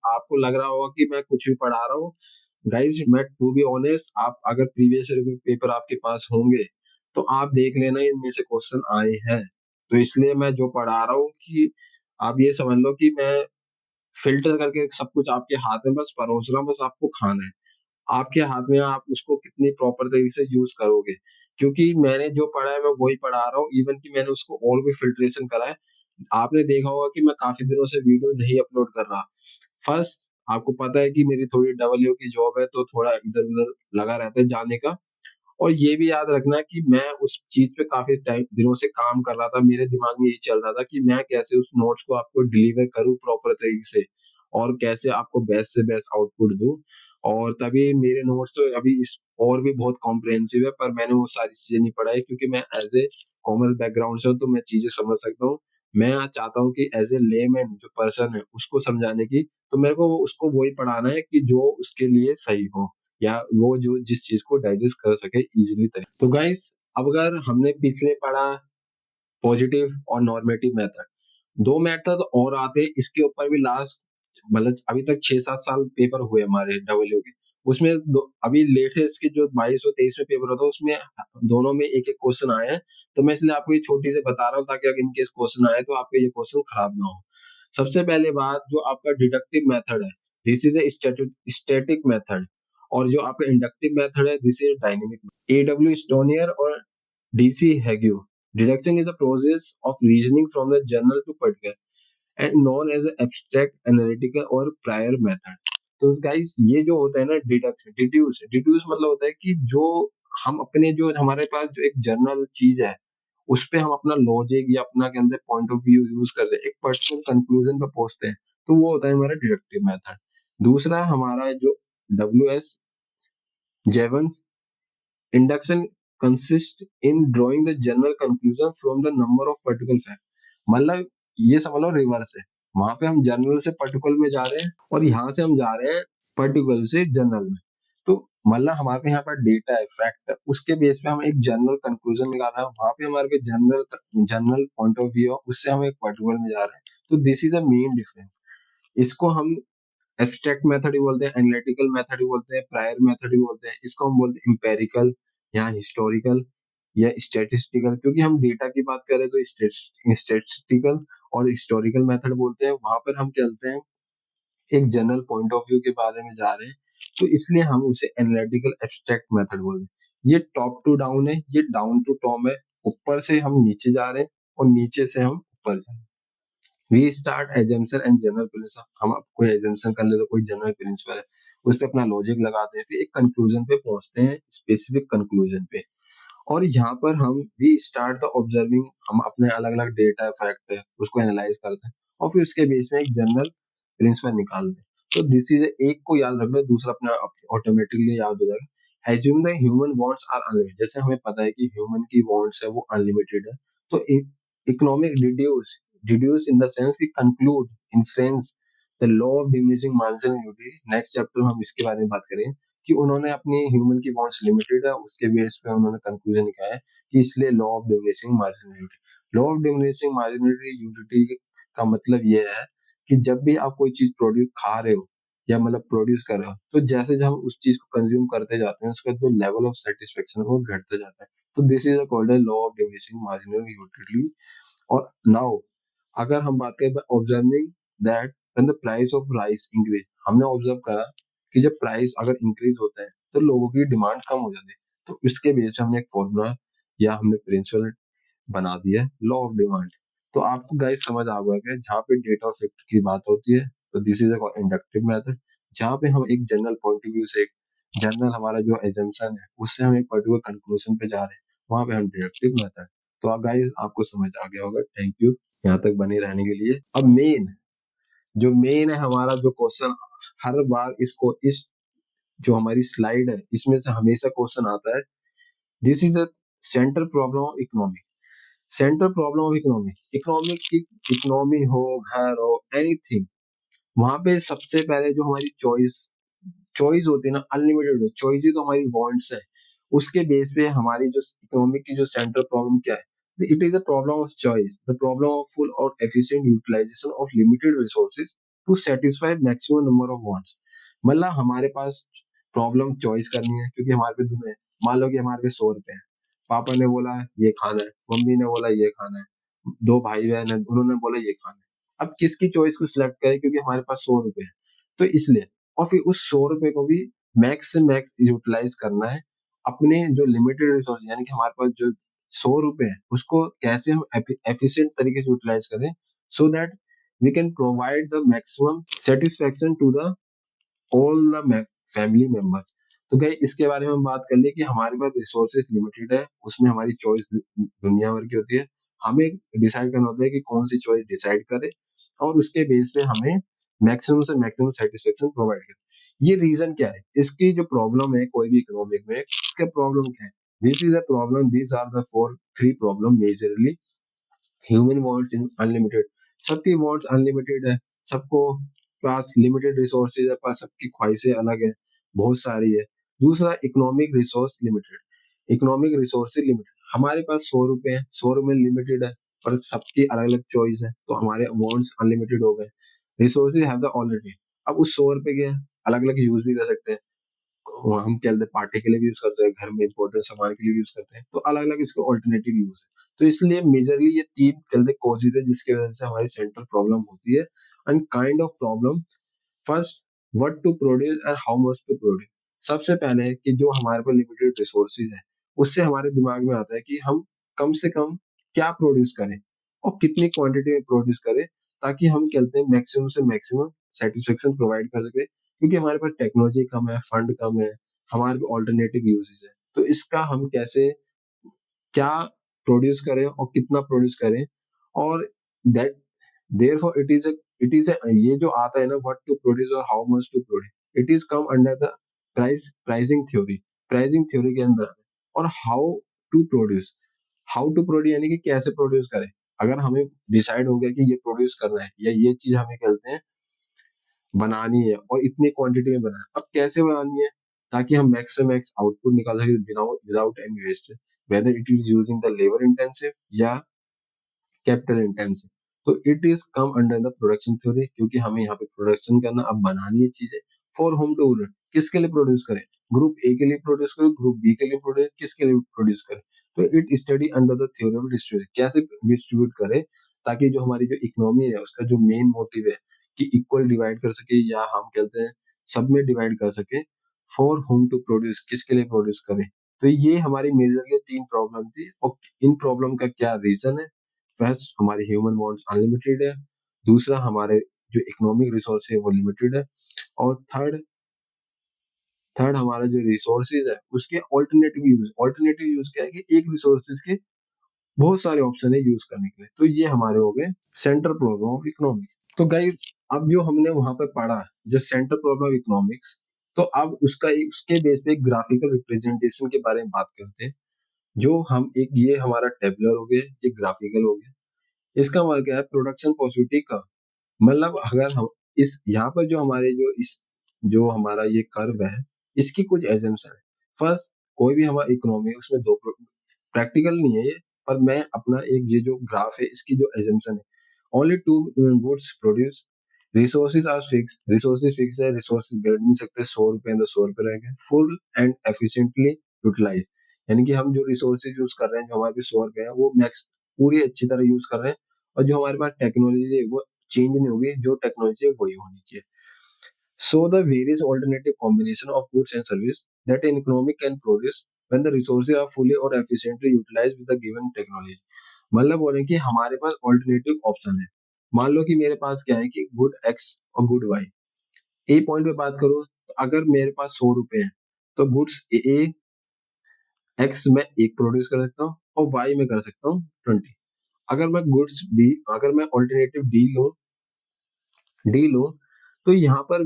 आपको लग रहा होगा कि मैं कुछ भी पढ़ा रहा हूँ। गाइस मैं टू बी ऑनेस्ट, आप अगर प्रीवियस पेपर आपके पास होंगे तो आप देख लेना इनमें से क्वेश्चन आए हैं। तो इसलिए मैं जो पढ़ा रहा हूँ कि आप ये समझ लो कि मैं फिल्टर करके सब कुछ आपके हाथ में बस परोस रहा हूँ, बस आपको खाना है। आपके हाथ में है, आप उसको कितनी प्रॉपर तरीके से यूज करोगे। क्योंकि मैंने जो पढ़ा है मैं वही पढ़ा रहा हूँ, इवन कि मैंने उसको और भी फिल्ट्रेशन करा है। आपने देखा होगा कि मैं काफी दिनों से वीडियो नहीं अपलोड कर रहा। फर्स्ट, आपको पता है कि मेरी थोड़ी डब्ल्यू की जॉब है, तो थोड़ा इधर उधर लगा रहता है जाने का। और ये भी याद रखना कि मैं उस चीज पे काफी टाइम दिनों से काम कर रहा था। मेरे दिमाग में यही चल रहा था कि मैं कैसे उस नोट्स को आपको डिलीवर करूँ प्रॉपर तरीके से, और कैसे आपको बेस्ट से बेस्ट आउटपुट दूं। और तभी मेरे नोट्स तो अभी इस और भी बहुत कॉम्प्रिहेंसिव है, पर मैंने वो सारी चीजें नहीं पढ़ाई, क्योंकि मैं एज ए कॉमर्स बैकग्राउंड से हूँ तो मैं चीजें समझ सकता हूँ। मैं आज चाहता हूँ कि एज ए लेमैन जो पर्सन है उसको समझाने की, तो मेरे को उसको वही पढ़ाना है कि जो उसके लिए सही हो, या वो जो जिस चीज को डाइजेस्ट कर सके इजीली तरीके। तो गाइस अब अगर हमने पिछले पढ़ा पॉजिटिव और नॉर्मेटिव मेथड, दो मेथड और आते हैं इसके ऊपर भी। लास्ट मतलब अभी तक 6-7 साल पेपर हुए हमारे डब्ल्यू के, उसमें अभी लेटेस्ट के जो 22 और 23 में पेपर होता है उसमें दोनों में एक एक क्वेश्चन आए हैं। तो मैं इसलिए आपको ये छोटी से बता रहा हूँ ताकि अगर इनकेस क्वेश्चन आए तो आपके ये क्वेश्चन खराब ना हो। सबसे पहले बात, जो आपका डिडक्टिव मेथड है this is a static method, और जो आपका इंडक्टिव मेथड है this is dynamic. AW Stonier और DC Hague, deduction is the process of reasoning from the general to particular and known as abstract analytical और प्रायर मेथड। तो गाइस ये जो होता है ना डिडक्शन, डिड्यूस, डिड्यूस मतलब होता है कि जो हम अपने जो हमारे पास जो एक जर्नल चीज है उस पे हम अपना लॉजिक या अपना के अंदर पॉइंट ऑफ व्यू यूज करते हैं, एक पर्टिकुलर कंक्लूजन पे पहुंचते हैं, तो वो होता है हमारा डिडक्टिव मेथड। दूसरा हमारा जो WS Jevons induction consist in drawing the general conclusion from the number of particular fact. मतलब ये समझ लो रिवर्स है, वहां पे हम जनरल से पर्टिकुलर में जा रहे हैं और यहाँ से हम जा रहे हैं पर्टिकुलर से जनरल में। तो मतलब हमारे पे यहाँ पर डेटा है, फैक्ट है, उसके बेस पे हम एक जनरल कंक्लूजन निकाल रहे हैं, वहां पे हमारे पे general general point of view है, उससे हम एक पर्टिकुलर में जा रहे हैं। तो this is the main difference. इसको हम एब्स्ट्रैक्ट मेथड भी बोलते हैं, एनालिटिकल मेथड भी बोलते हैं, प्रायर मेथड भी बोलते हैं, इसको हम बोलते हैं इंपेरिकल या हिस्टोरिकल या स्टैटिस्टिकल। क्योंकि हम डेटा की बात करें तो स्टैटिस्टिकल और हिस्टोरिकल मेथड बोलते हैं, वहां पर हम चलते हैं एक जनरल पॉइंट ऑफ व्यू के बारे में जा रहे हैं, तो इसलिए हम उसे एनालिटिकल एब्स्ट्रैक्ट मेथड बोलते हैं। ये टॉप टू डाउन है, ये डाउन टू टॉप है, ऊपर से हम नीचे जा रहे हैं और नीचे से हम ऊपर जा रहे हैं। We start assumption and general principle, हम कोई एजम्पशन कर ले तो कोई जनरल प्रिंसिपल है, उस पर अपना लॉजिक लगाते हैं, फिर एक कंक्लूजन पे पहुंचते हैं, स्पेसिफिक कंक्लूजन पे। और यहाँ पर हम वी स्टार्ट द ऑब्जर्विंग, हम अपने अलग अलग डेटा फैक्ट है उसको एनालाइज करते हैं और फिर उसके बेस में एक जनरल प्रिंसिपल निकालते हैं। तो दिस इज एक को याद रखना, दूसरा अपना ऑटोमेटिकली याद हो जाएगा। Assume the human wants are unlimited, जैसे हमें पता है कि ह्यूमन की वांट्स है वो अनलिमिटेड है, तो economic deduce, deduce in the sense कि conclude, inference the law of diminishing marginality. Next chapter में हम इसके बारे में बात करेंगे कि उन्होंने अपनी ह्यूमन की वांट्स लिमिटेड है, उसके बेस पे उन्होंने कंक्लूजन निकाला है कि इसलिए law of diminishing marginality. Law of diminishing marginality का मतलब ये है कि जब भी आप कोई चीज प्रोड्यूस खा रहे हो या मतलब प्रोड्यूस कर रहे हो, तो जैसे जब हम उस चीज को कंज्यूम करते जाते हैं उसका जो लेवल ऑफ सेटिस्फेक्शन है वो घटते जाता है। तो this is called law of diminishing marginal utility. और नाउ अगर हम बात करें observing that when the price of rice increase, हमने ऑब्जर्व करा कि जब प्राइस अगर इंक्रीज होता है तो लोगों की डिमांड कम हो जाती है। तो इसके बेस पे हमने एक फॉर्मूला या हमने प्रिंसिपल बना दिया लॉ ऑफ डिमांड। तो आपको गाइस समझ आ गया कि जहाँ पे डेटा ऑफ फैक्ट की बात होती है तो दिस इज इंडक्टिव मेथड, जहाँ पे हम एक जनरल पॉइंट ऑफ व्यू से, एक जनरल हमारा जो एजम्पशन है उससे हम एक पर्टिकुलर कंक्लूजन पे जा रहे हैं, वहां पे हम डिडक्टिव मेथड। तो आप गाइस आपको समझ आ गया होगा, थैंक यू यहाँ तक बने रहने के लिए। अब मेन है हमारा जो क्वेश्चन, हर बार इसको इस जो हमारी स्लाइड है इसमें से हमेशा क्वेश्चन आता है, this is a central problem of economic. Central problem of economic, economic की इकोनॉमी हो, घर हो, एनीथिंग, वहां पे सबसे पहले जो हमारी चॉइस चॉइस होती है ना, अनलिमिटेड चॉइस ही तो हमारी वांट्स है। उसके बेस पे हमारी जो इकोनॉमिक की जो सेंट्रल प्रॉब्लम क्या है, it is a problem of choice, the problem of full और efficient utilisation of limited resources to satisfy maximum number of wants. मतलब हमारे पास प्रॉब्लम चॉइस करनी है, क्योंकि हमारे पे दुनिया, मान लो कि हमारे पे 100 रुपए है, पापा ने बोला ये खाना है, मम्मी ने बोला ये खाना है, दो भाई बहन है उन्होंने बोला ये खाना है। अब किसकी चॉइस को सिलेक्ट करें, क्योंकि हमारे पास 100 रुपए है, तो इसलिए। और फिर उस 100 रुपए को भी मैक्स से मैक्स यूटिलाइज करना है अपने जो लिमिटेड रिसोर्स, यानी कि हमारे पास जो 100 रुपए है उसको कैसे हम एफिशिएंट तरीके से यूटिलाइज करें, so that we can provide the maximum satisfaction to the all the family members. तो क्या इसके बारे में हम बात कर ले कि हमारे पास रिसोर्सेज लिमिटेड है, उसमें हमारी चॉइस दुनिया भर की होती है, हमें डिसाइड करना होता है कि कौन सी चॉइस डिसाइड करे और उसके बेस पे हमें मैक्सिमम से मैक्सिमम सेटिस्फेक्शन प्रोवाइड करे। ये रीजन क्या है, इसकी जो प्रॉब्लम है कोई भी इकोनॉमिक में, इसका प्रॉब्लम क्या है, this is a problem, these are the four three problem majorly. Human wants in unlimited, सबकी वांट्स अनलिमिटेड है, सबको पास लिमिटेड रिसोर्सेज है, पर सबकी ख्वाहिशें अलग है, बहुत सारी है। दूसरा economic resource limited, economic resources limited, हमारे पास 100 रुपए है, 100 रुपए लिमिटेड है, पर सबकी अलग अलग चॉइस है, तो हमारे वांट्स अनलिमिटेड हो गए। रिसोर्सेज हैव द ऑलरेडी, अब उस 100 रुपए के अलग अलग यूज भी कर सकते हैं, हम क्या बोलते हैं पार्टी के लिए भी यूज करते हैं, घर में इंपॉर्टेंट सामान के लिए भी यूज करते हैं, तो अलग अलग इसके ऑल्टरनेटिव यूज है। तो इसलिए मेजरली ये तीन कहते कॉजेज है जिसकी वजह से हमारी सेंट्रल प्रॉब्लम होती है। And kind of problem, first what to produce and how much to produce. सबसे पहले है कि जो हमारे पास लिमिटेड रिसोर्सेज है उससे हमारे दिमाग में आता है कि हम कम से कम क्या प्रोड्यूस करें और कितनी क्वांटिटी में प्रोड्यूस करें, ताकि हम कहते हैं मैक्सिमम से मैक्सिमम सेटिस्फेक्शन प्रोवाइड कर सके, क्योंकि हमारे पास टेक्नोलॉजी कम है, फंड कम है, हमारे पास ऑल्टरनेटिव यूजेस है। तो इसका हम कैसे क्या प्रोड्यूस करें और कितना प्रोड्यूस करें, और दैट देयरफॉर इट इज ये जो आता है ना, व्हाट टू प्रोड्यूस और how much to produce, it is come under the pricing theory. Pricing theory के अंदर और हाउ टू प्रोड्यूस यानी कि कैसे प्रोड्यूस करें। अगर हमें डिसाइड हो गया कि ये प्रोड्यूस करना है या ये चीज हमें कहते हैं बनानी है और इतनी क्वांटिटी में बनाना है, अब कैसे बनानी है ताकि हम मैक्स से मैक्स आउटपुट निकाल सके without any waste, whether it is using the labour intensive या कैपिटल इंटेंसिव। तो it is come under the production theory, क्योंकि हमें यहाँ पे प्रोडक्शन करना, अब बनानी है चीजें फॉर होम टू ओनर, किसके लिए प्रोड्यूस करें, ग्रुप ए के लिए प्रोड्यूस करें, ग्रुप बी के लिए प्रोड्यूस, किसके लिए प्रोड्यूस करें। तो it study under the theory of distribution, कैसे डिस्ट्रीब्यूट करें ताकि जो हमारी जो इकोनॉमी है उसका जो मेन मोटिव है कि इक्वल डिवाइड कर सके, या हम कहते हैं सब में डिवाइड कर सके, फॉर होम टू प्रोड्यूस, किसके लिए प्रोड्यूस करें। तो ये हमारी मेजरली 3 प्रॉब्लम थी, और इन प्रॉब्लम का क्या रीजन है। फर्स्ट, हमारे ह्यूमन वांट्स अनलिमिटेड है। दूसरा, हमारे जो इकोनॉमिक रिसोर्स है वो लिमिटेड है। और थर्ड थर्ड हमारा जो रिसोर्सेज है उसके ऑल्टरनेटिव यूज क्या है कि एक रिसोर्सेज के बहुत सारे ऑप्शन है यूज करने के लिए। तो ये हमारे हो गए सेंट्रल प्रॉब्लम ऑफ इकोनॉमिक्स। तो गाइस, अब जो हमने वहां पे पढ़ा जो सेंट्रल प्रॉब्लम ऑफ इकोनॉमिक्स, तो अब उसके बेस पे ग्राफिकल रिप्रेजेंटेशन के बारे में बात करते हैं। जो हम एक ये हमारा टेबलर हो गया, ये ग्राफिकल हो गया। इसका मतलब क्या है, प्रोडक्शन पॉसिबिलिटी का मतलब अगर हम इस यहाँ पर जो हमारा ये कर्व है, इसकी कुछ एजम्पशन है। फर्स्ट, कोई भी हमारा इकोनॉमी उसमें दो प्रैक्टिकल नहीं है ये, पर मैं अपना एक ये जो ग्राफ है इसकी जो एजम्पशन है, only two goods produce, resources fix है, रिसोर्सेज बढ़ नहीं सकते, 100 रुपए तो 100 रुपए रहेंगे, फुल एंड एफिशिएंटली यूटिलाइज, यानी कि हम जो रिसोर्सेज यूज कर रहे हैं, जो हमारे पास 100 रुपए है वो मैक्स पूरी अच्छी तरह यूज कर रहे हैं, और जो हमारे पास टेक्नोलॉजी है वो चेंज नहीं होगी, जो टेक्नोलॉजी है वही होनी चाहिए। So the various alternative combination of goods and service that an economy can produce when the resources are fully or efficiently utilized with the given technology। मतलब बोल रहे हैं कि हमारे पास ऑल्टरनेटिव ऑप्शन है। मान लो कि मेरे पास क्या है कि गुड एक्स और गुड वाई। ए पॉइंट पे बात करूं तो अगर मेरे पास 100 रुपए है, तो गुड्स ए एक्स में एक प्रोड्यूस कर सकता हूँ और वाई में कर सकता हूँ 20। अगर मैं ऑल्टरनेटिव डी लूं, तो यहाँ पर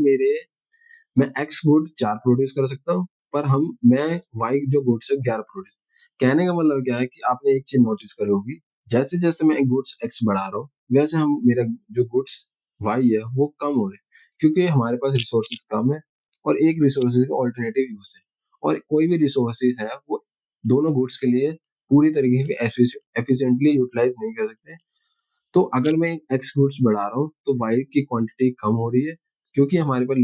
मैं एक्स गुड 4 प्रोड्यूस कर सकता हूँ, पर मैं वाई जो गुड्स है 11 प्रोड्यूस। कहने का मतलब क्या है कि आपने एक चीज नोटिस करी होगी, जैसे जैसे मैं गुड्स एक्स बढ़ा रहा हूँ, वैसे हम मेरा जो गुड्स वाई है वो कम हो रहे हैं, क्योंकि हमारे पास रिसोर्सेज कम है और एक रिसोर्सेज का ऑल्टरनेटिव यूज है, और कोई भी रिसोर्सेज है वो दोनों गुड्स के लिए पूरी तरीके से एफिशिएंटली यूटिलाइज नहीं कर सकते। तो अगर मैं एक्स गुड्स बढ़ा रहा हूँ तो वाई की क्वांटिटी कम हो रही है, क्योंकि हमारे पास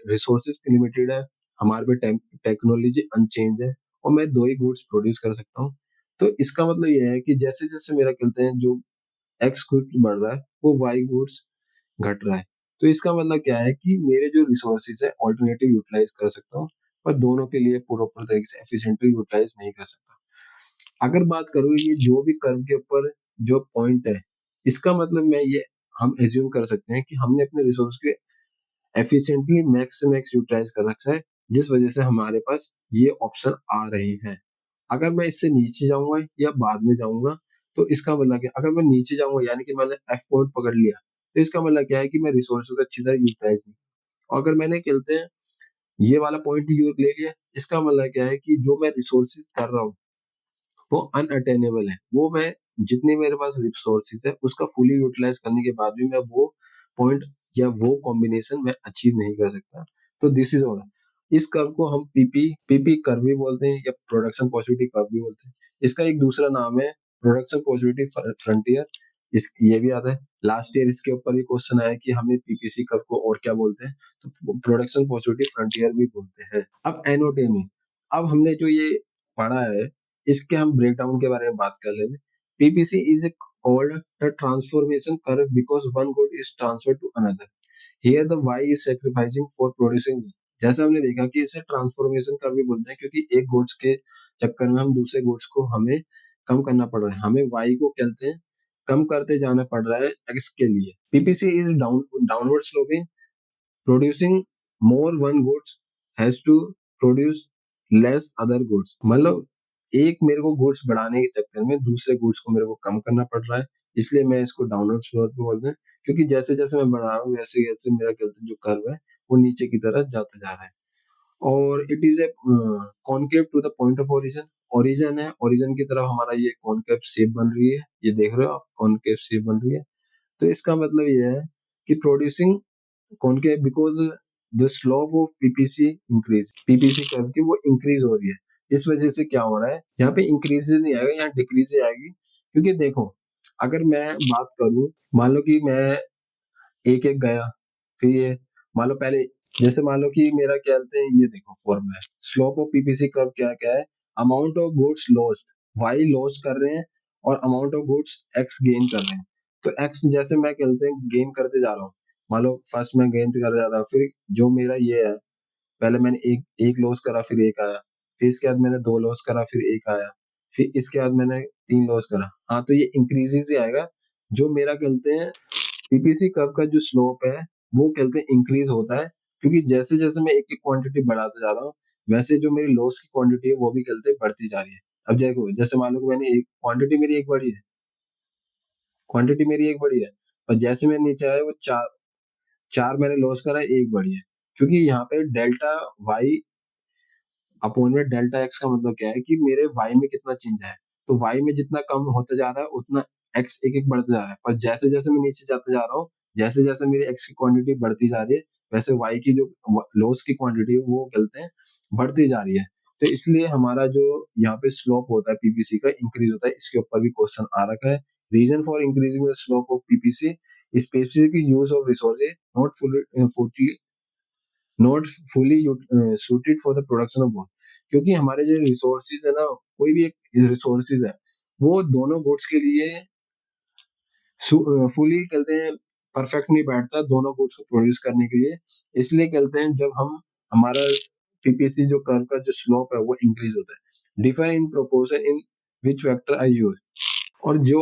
रिसोर्सेज लिमिटेड है, हमारे पास टेक्नोलॉजी अनचेंज है, और मैं 2 ही गुड्स प्रोड्यूस कर सकता हूँ। तो इसका मतलब ये है कि जैसे जैसे मेरा कहते हैं जो एक्स गुड्स बढ़ रहा है वो वाई गुड्स घट रहा है। तो इसका मतलब क्या है कि मेरे जो रिसोर्सेज है ऑल्टरनेटिव यूटिलाइज कर सकता हूँ, पर दोनों के लिए प्रॉपर तरीके से एफिशिएंटली यूटिलाइज नहीं कर सकता। अगर बात करूँ ये जो भी कर्व के ऊपर जो पॉइंट है, इसका मतलब मैं ये हम एज्यूम कर सकते हैं कि हमने अपने रिसोर्स के एफिशिएंटली मैक्स से मैक्स यूटिलाइज कर रखा है, जिस वजह से हमारे पास ये ऑप्शन आ रहे हैं। अगर मैं इससे नीचे जाऊंगा या बाद में जाऊंगा, तो इसका मतलब क्या, अगर मैं नीचे जाऊंगा यानी कि मैंने एफ पॉइंट पकड़ लिया, तो इसका मतलब क्या है कि मैं रिसोर्स को अच्छी तरह यूटिलाइज नहीं। और अगर मैंने कहते हैं ये वाला पॉइंट यूज ले लिया, इसका मतलब क्या है कि जो मैं रिसोर्सेज कर रहा हूँ वो अनअटेनेबल है, वो मैं जितने मेरे पास रिसोर्सेज है उसका फुली यूटिलाइज करने के बाद भी मैं वो पॉइंट या वो कॉम्बिनेशन मैं अचीव नहीं कर सकता। तो दिस इज ऑल। इस कर्व को हम पीपी कर्व भी बोलते हैं या प्रोडक्शन पॉसिबिलिटी कर्व भी बोलते हैं। इसका एक दूसरा नाम है प्रोडक्शन पॉसिबिलिटी फ्रंटियर। इस ये भी आता है, लास्ट ईयर इसके ऊपर भी क्वेश्चन आया कि हमें पीपीसी कर्व को और क्या बोलते हैं, तो प्रोडक्शन पॉसिबिलिटी फ्रंटियर भी बोलते हैं। अब एनोटेमी, अब हमने जो ये पढ़ा है इसके हम ब्रेकडाउन के बारे में बात कर लेते हैं। PPC is a called the transformation curve because one good is transferred to another, here the Y is sacrificing for producing. जैसे हमने देखा कि इसे ट्रांसफॉर्मेशन कर्व भी बोलते हैं, क्योंकि एक गुड्स के चक्कर में हम दूसरे गुड्स को हमें कम करना पड़ रहा है, हमें y को कहते हैं कम करते जाना पड़ रहा है x के लिए। PPC is downward sloping, producing more one goods has to produce less other goods. मतलब एक मेरे को गुड्स बढ़ाने के चक्कर में दूसरे गुड्स को मेरे को कम करना पड़ रहा है, इसलिए मैं इसको डाउनवर्ड स्लोप बोलते हैं। क्योंकि जैसे जैसे मैं बढ़ा रहा हूँ वैसे जैसे मेरा कहते हैं जो कर्व है वो नीचे की तरफ जाता जा रहा है। और it is a concave to the point of origin, origin है, ओरिजिन की तरफ हमारा ये कॉनकेव शेप बन रही है, ये देख रहे हो आप कॉनकेव शेप बन रही है। तो इसका मतलब ये है कि producing concave because the slope of PPC increase, PPC curve की वो इंक्रीज हो रही है। इस वजह से क्या हो रहा है, यहाँ पे इंक्रीज नहीं आएगा, यहाँ डिक्रीज आएगी। क्योंकि देखो अगर मैं बात करूं, मान लो कि मैं एक एक गया, फिर ये मान लो पहले जैसे मान लो कि मेरा क्या कहते हैं, ये देखो फॉर्मूला है स्लोप ऑफ पीपीसी कर्व क्या क्या है, amount of goods lost, Y loss कर रहे हैं और amount of goods X gain कर रहे हैं। तो एक्स जैसे मैं कहते हैं गेन करते जा रहा हूँ, मान लो फर्स्ट मैं गेन कर जा रहा हूँ, फिर जो मेरा ये है पहले मैंने एक एक लॉस करा फिर एक आया, फिर इसके बाद मैंने दो लॉस करा फिर एक आया, फिर इसके बाद मैंने तीन लॉस करा। हाँ तो ये इंक्रीजेस ही आएगा। जो मेरा कहते हैं पीपीसी कर्व का जो स्लोप है वो कहते हैं इंक्रीज होता है, क्योंकि जैसे जैसे मैं एक एक क्वांटिटी बढ़ाता जा रहा हूँ वैसे जो मेरी लॉस की क्वांटिटी है वो भी कहते हैं बढ़ती जा रही है। अब देखो जैसे मान लो कि मैंने एक क्वांटिटी मेरी एक बढ़ी है, क्वांटिटी मेरी एक बढ़ी है, और जैसे मैं नीचे आया वो चार चार मैंने लॉस करा एक बढ़ी है। क्योंकि यहाँ पे डेल्टा वाई अपॉन में डेल्टा एक्स का मतलब क्या है कि मेरे वाई में कितना चेंज है, तो वाई में जितना कम होता जा रहा है उतना एक्स एक एक बढ़ता जा रहा है। पर जैसे जैसे मैं नीचे जाता जा रहा हूँ, जैसे जैसे मेरी एक्स की क्वांटिटी बढ़ती जा रही है वैसे वाई की जो लॉस की क्वांटिटी है वो कहते हैं बढ़ती जा रही है। तो इसलिए हमारा जो यहाँ पे स्लोप होता है पीपीसी का इंक्रीज होता है। इसके ऊपर भी क्वेश्चन आ रखा है, reason for increasing the slope of PPC specific use of resources not fully suited for the production of both. क्योंकि हमारे जो रिसोर्सेज है ना, कोई भी एक रिसोर्सेज है वो दोनों गुड्स के लिए फुली कहते हैं परफेक्ट नहीं बैठता दोनों गुड्स को प्रोड्यूस करने के लिए। इसलिए कहते हैं जब हम हमारा पीपीसी जो कर्व का जो स्लोप है वो इंक्रीज होता है, differ in proportion in which vector I use. और जो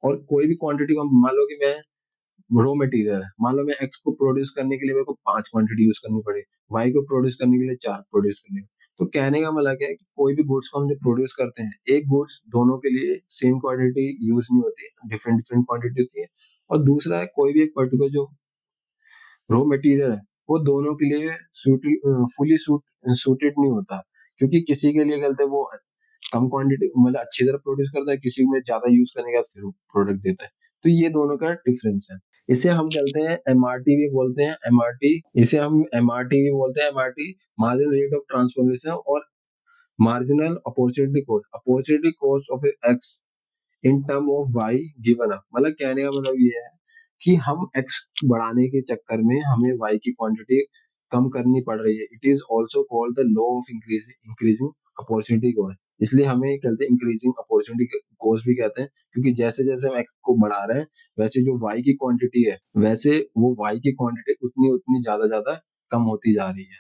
और कोई भी क्वांटिटी को मान लो कि मैं रॉ मटेरियल है, मान लो मैं एक्स को प्रोड्यूस करने के लिए मेरे को 5 क्वांटिटी यूज करनी पड़े, वाई को प्रोड्यूस करने के लिए 4 प्रोड्यूस करनी। तो कहने का मतलब क्या है कि कोई भी गुड्स को हम जब प्रोड्यूस करते हैं एक गुड्स दोनों के लिए सेम क्वांटिटी यूज नहीं होती, डिफरेंट डिफरेंट क्वांटिटी होती है। और दूसरा है कोई भी एक पर्टिकुलर जो रॉ मटेरियल है वो दोनों के लिए फुली सूटेड नहीं होता। क्योंकि किसी के लिए कहते हैं वो कम क्वांटिटी मतलब अच्छी तरह प्रोड्यूस करता है, किसी में ज्यादा यूज करने का फिर प्रोडक्ट देता है। तो ये दोनों का डिफरेंस है। इसे हम कहते हैं एमआरटी भी बोलते हैं, एमआरटी इसे हम एमआरटी भी बोलते हैं, MRT marginal rate of transformation और marginal opportunity cost of X in term of Y given up. मतलब कहने का मतलब ये है कि हम एक्स बढ़ाने के चक्कर में हमें वाई की क्वांटिटी कम करनी पड़ रही है। It is also called the law of increasing opportunity cost. इसलिए हमें कहते हैं इंक्रीजिंग अपॉर्चुनिटी कॉस्ट भी कहते हैं, क्योंकि जैसे जैसे हम एक्स को बढ़ा रहे हैं वैसे जो वाई की क्वांटिटी है वैसे वो वाई की क्वांटिटी उतनी उतनी ज्यादा ज्यादा कम होती जा रही है।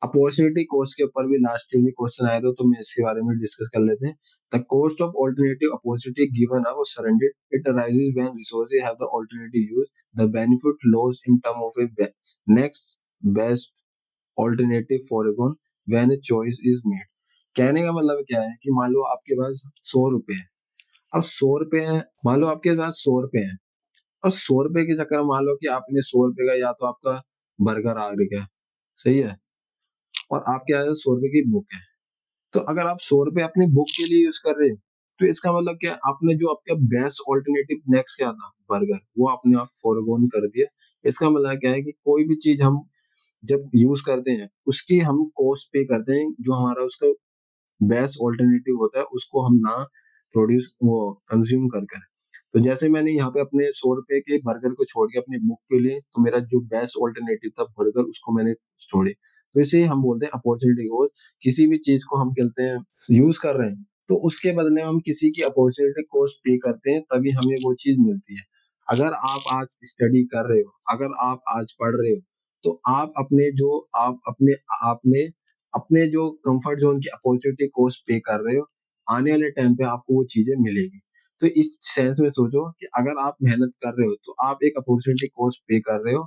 अपॉर्चुनिटी कॉस्ट के ऊपर भी लास्ट ईयर में क्वेश्चन आया था, तो मैं इसके बारे में डिस्कस कर लेते हैं। The cost of alternative opportunity given up और surrendered it arises when resources have the alternative use the benefit loss in term of a next best alternative forgone when a choice is made. कहने का मतलब क्या है कि मान लो आपके पास 100 रुपए है, अब 100 रुपए है, मान लो आपके पास 100 रुपए है, और 100 रुपए के चक्कर में मान लो कि आपने 100 रुपए का या तो आपका बर्गर आ गया, सही है, और आपके पास 100 रुपए की बुक है। तो अगर आप 100 रुपए अपनी बुक के लिए यूज कर रहे हैं तो इसका मतलब क्या है, आपने जो आपका बेस्ट ऑल्टरनेटिव नेक्स्ट क्या था बर्गर, वो आपने आप फॉरगोन कर दिया। इसका मतलब क्या है कि कोई भी चीज हम जब यूज करते हैं उसकी हम कॉस्ट पे करते हैं, जो हमारा उसका बेस्ट ऑल्टरनेटिव होता है उसको हम ना प्रोड्यूस वो कंज्यूम कर कर। तो जैसे मैंने यहाँ पे अपने 100 रुपए के बर्गर को छोड़ के अपनी बुक के लिए तो मेरा जो बेस्ट ऑल्टरनेटिव था बर्गर उसको मैंने छोड़े। तो इसे हम बोलते हैं अपॉर्चुनिटी कॉस्ट। किसी भी चीज को हम कहते हैं यूज कर रहे हैं तो उसके बदले हम किसी की अपॉर्चुनिटी कॉस्ट पे करते हैं तभी हमें वो चीज मिलती है। अगर आप आज स्टडी कर रहे हो, अगर आप आज पढ़ रहे हो, तो आप अपने जो आप अपने आपने अपने जो कंफर्ट जोन की अपॉर्चुनिटी कॉस्ट पे कर रहे हो, आने वाले टाइम पे आपको वो चीजें मिलेगी। तो इस सेंस में सोचो कि अगर आप मेहनत कर रहे हो तो आप एक अपॉर्चुनिटी कॉस्ट पे कर रहे हो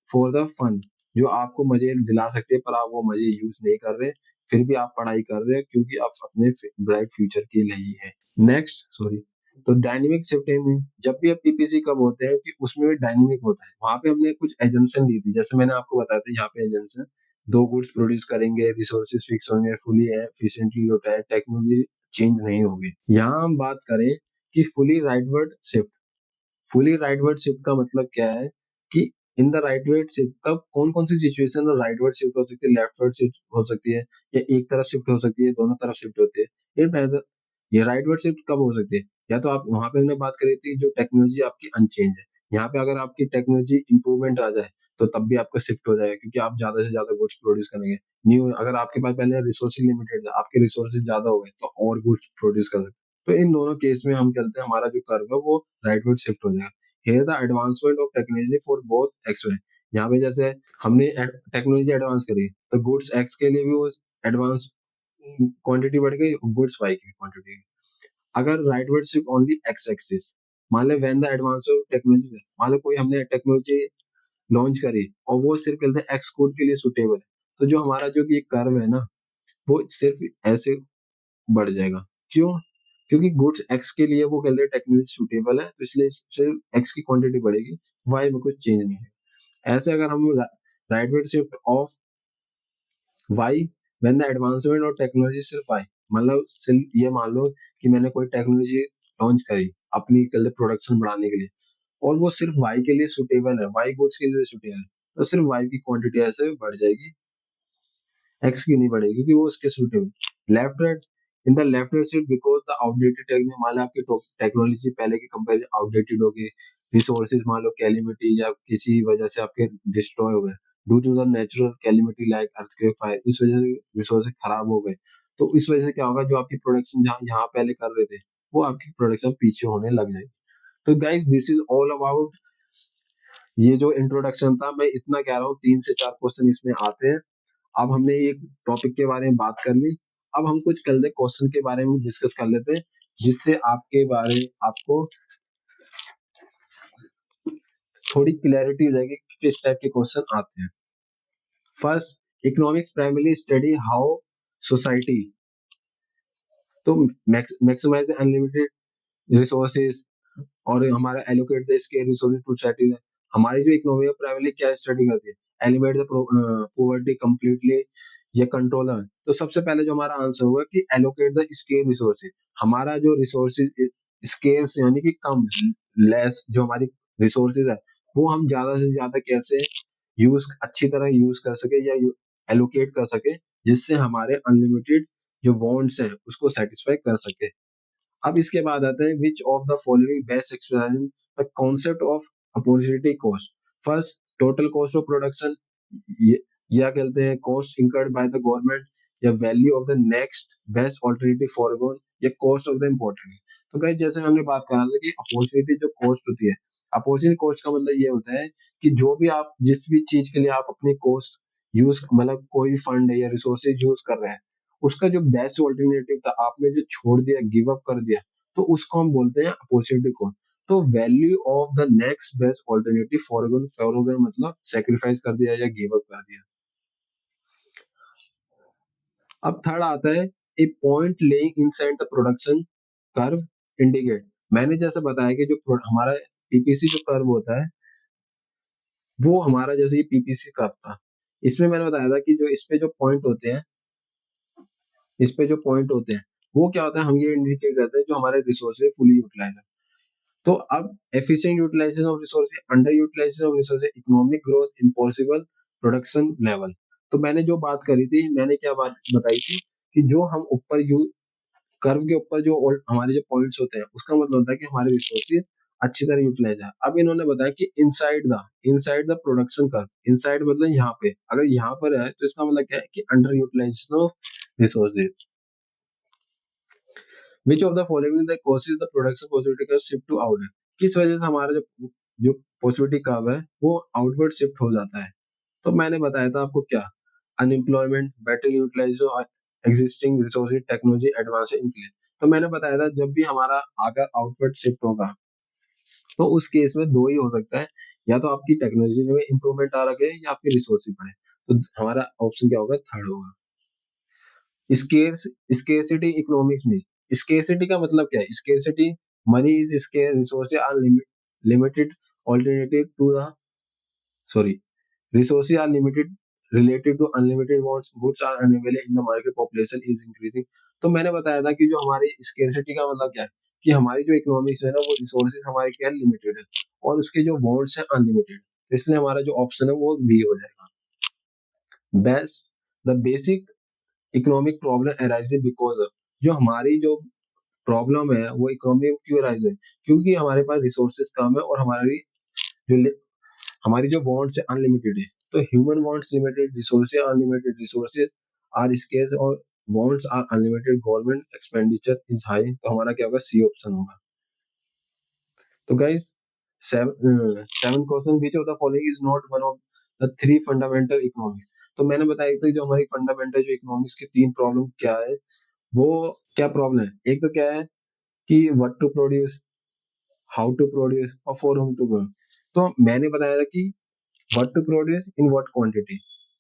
फॉर द फन, जो आपको मजे दिला सकते हैं, पर आप वो मजे यूज नहीं कर रहे, फिर भी आप पढ़ाई कर रहे हो क्योंकि आप अपने ब्राइट फ्यूचर के लिए ही है। नेक्स्ट सॉरी, तो डायनेमिक शिफ्टिंग में जब भी आप पीपीसी कब होते हैं कि उसमें भी डायनेमिक होता है, वहां पे हमने कुछ एजम्पशन ली थी, जैसे मैंने आपको बताया था यहाँ पे एजम्पशन, दो गुड्स प्रोड्यूस करेंगे, रिसोर्सेज फिक्स होंगे, फुली एफिशिएंटली होता है, टेक्नोलॉजी चेंज नहीं होगी। यहाँ हम बात करें कि फुली राइटवर्ड शिफ्ट का मतलब क्या है कि इन द राइटवर्ड शिफ्ट कब कौन कौन सी सिचुएशन में राइटवर्ड शिफ्ट हो सकती है, लेफ्टवर्ड शिफ्ट हो सकती है, या एक तरफ शिफ्ट हो सकती है, दोनों तरफ शिफ्ट होती है। ये राइटवर्ड शिफ्ट कब हो सकती है, या तो आप वहां पे हमने बात करी थी जो टेक्नोलॉजी आपकी अनचेंज है, यहाँ पे अगर आपकी टेक्नोलॉजी इंप्रूवमेंट आ जाए तो तब भी आपका शिफ्ट हो जाएगा, क्योंकि आप ज्यादा से ज्यादा गुड्स प्रोड्यूस करेंगे। न्यू अगर आपके पास पहले रिसोर्सेज लिमिटेड था, आपके रिसोर्सेज ज्यादा हो गए तो और गुड्स प्रोड्यूस कर सकते। तो इन दोनों केस में हम कहते हैं हमारा जो कर्व है वो राइटवर्ड शिफ्ट हो जाएगा। Here the advancement of technology for both X Y, यहाँ पे जैसे हमने टेक्नोलॉजी एडवांस करी तो गुड्स एक्स के लिए भी वो एडवांस क्वांटिटी बढ़ गई, गुड्स वाई की क्वांटिटी। अगर rightward shift only x axis, मान ले when the advance of technology, मान लो कोई हमने टेक्नोलॉजी लॉन्च करी और वो सिर्फ कहते हैं एक्स कोड के लिए सुटेबल है, तो जो हमारा जो ये कर्व है ना वो सिर्फ ऐसे बढ़ जाएगा। क्यों? क्योंकि गुड्स एक्स के लिए वो कहते हैं टेक्नोलॉजी सुटेबल है, तो इसलिए सिर्फ एक्स की क्वांटिटी बढ़ेगी, वाई में कुछ चेंज नहीं है। ऐसे अगर हम rightward shift of Y when the advancement of technology सिर्फ वाई, मतलब सिर्फ ये मान लो कि मैंने कोई टेक्नोलॉजी लॉन्च करी अपनी प्रोडक्शन बढ़ाने के लिए, और वो सिर्फ वाई के लिए सुटेबल है, वाई गुड्स के लिए सुटेबल है, तो सिर्फ वाई की क्वांटिटी ऐसे बढ़ जाएगी, एक्स की नहीं बढ़ेगी क्योंकि वो उसके suitable. Left right, in the left right side because the outdated technology, मान लो आपकी टेक्नोलॉजी पहले के कंपेरिजन आउटडेटेड होगी, रिसोर्सेज मान लो कैलिमिटी या किसी वजह से आपके डिस्ट्रॉय हो गए due to the natural calamity like earthquake fire, इस वजह से रिसोर्सेज खराब हो गए, तो इस वजह से क्या होगा, जो आपकी प्रोडक्शन जहाँ यहाँ पहले कर रहे थे वो आपकी प्रोडक्शन पीछे होने लग जाएगी। तो guys this is all about, ये जो इंट्रोडक्शन था मैं इतना कह रहा हूँ, 3 से 4 क्वेश्चन इसमें आते हैं। अब हमने एक टॉपिक के बारे में बात कर ली, अब हम कुछ कल क्वेश्चन के बारे में डिस्कस कर लेते हैं, जिससे आपके बारे आपको थोड़ी क्लैरिटी हो जाएगी कि किस टाइप के क्वेश्चन आते हैं। First, economics primary study how society, तो मैक्सिमाइज अनलिमिटेड रिसोर्सेज और हमारा allocate the scarce resources to society है। हमारी जो इकोनॉमी है प्राइमरी क्या स्टडी करती है, एलिमिनेट द पॉवर्टी कंप्लीटली या कंट्रोल है। तो सबसे पहले जो हमारा आंसर होगा कि एलोकेट द स्केयर रिसोर्सेज, हमारा जो रिसोर्सेज स्केर्स यानी कि कम, लेस जो हमारी रिसोर्सेज है वो हम ज्यादा से ज्यादा कैसे यूज अच्छी तरह यूज कर सके या एलोकेट कर सके, जिससे हमारे अनलिमिटेड जो वांट्स हैं उसको सेटिस्फाई कर सके। अब इसके बाद आते हैं which of the following best explain the concept of opportunity cost. First, total cost of production, या कहते हैं cost incurred by the government, या value of the next best alternative forgone, या कॉस्ट ऑफ द इम्पोर्टेंट। तो गाइस जैसे हमने बात करा था कि अपॉर्चुनिटी जो कॉस्ट होती है, अपॉर्चुनिटी कॉस्ट का मतलब ये होता है कि जो भी आप जिस भी चीज के लिए आप अपनी कॉस्ट यूज, मतलब कोई भी फंड है या रिसोर्सेज यूज कर रहे हैं, उसका जो बेस्ट ऑल्टरनेटिव था आपने जो छोड़ दिया, गिव अप कर दिया, तो उसको हम बोलते हैं अपॉर्चुनिटी कॉस्ट। तो value of the next best alternative forgone, forgone मतलब सेक्रीफाइस कर दिया या गिव अप कर दिया। अब थर्ड आता है a point lying inside the production curve indicate. मैंने जैसे बताया कि जो हमारा पीपीसी जो कर्व होता है वो हमारा जैसे ये पीपीसी कर्व था, इसमें मैंने बताया था कि जो इस पे जो पॉइंट होते हैं, इस पे जो पॉइंट होते हैं वो क्या होता है, हम ये इंडिकेट करते हैं जो हमारे रिसोर्सेज फुली यूटिलाइज है। तो अब efficient utilisation of resources, under utilisation of resources, economic growth, impossible production level. तो मैंने जो बात करी थी, मैंने क्या बात बताई थी कि जो हम ऊपर यू कर्व के ऊपर जो हमारे जो पॉइंट्स होते हैं उसका मतलब होता है कि हमारे रिसोर्सेज अच्छी तरह यूटिलाइज है। अब इन्होंने बताया कि inside the production curve, inside मतलब यहाँ पे, अगर यहाँ पर है तो इसका मतलब क्या है कि under utilisation of resources. Which of the following the causes the production possibility curve shift to outward, किस वजह से हमारा जो जो पॉसिबिलिटी कर्व है वो आउटवर्ड शिफ्ट हो जाता है। तो मैंने बताया था आपको क्या, unemployment, better utilisation existing resources, technology advance, inflation. तो मैंने बताया था जब भी हमारा अगर आउटवर्ड शिफ्ट होगा तो उस केस में दो ही हो सकता है, या तो आपकी टेक्नोलॉजी में इंप्रूवमेंट आ रहा है या आपके रिसोर्स बढ़े। तो हमारा ऑप्शन क्या होगा, थर्ड होगा। स्केर्स स्केर्सिटी इकोनॉमिक्स में, स्केर्सिटी का मतलब क्या है, scarcity money is scarce, resources are limited alternative to the sorry resources are limited related to unlimited wants, goods are unavailable in the market, population is increasing। तो मैंने बताया था कि जो हमारी स्केर्सिटी का मतलब क्या है, कि हमारी जो इकोनॉमिक्स है ना वो रिसोर्सेज हमारे क्या है, लिमिटेड है, और उसके जो वांट्स है अनलिमिटेड। तो इसलिए हमारा जो ऑप्शन है वो बी हो जाएगा। Best the basic economic problem arises because of, जो हमारी जो प्रॉब्लम है वो इकोनॉमी में क्यों अराइज है, क्योंकि हमारे पास रिसोर्सेज कम है और जो हमारी जो वांट्स है अनलिमिटेड है। तो human wants limited, resources unlimited, resources are scarce और wants are unlimited, government expenditure is high. तो हमारा क्या होगा, सी ऑप्शन होगा। तो guys seven question, which of the following is not one of the three fundamental economics. तो मैंने बताया था जो हमारी फंडामेंटल जो इकोनॉमिक्स की तीन प्रॉब्लम क्या है, वो क्या प्रॉब्लम है, एक तो क्या है कि what to produce, how to produce और फॉर होम टू प्रोड्यूस। तो मैंने बताया था कि what to produce in what quantity,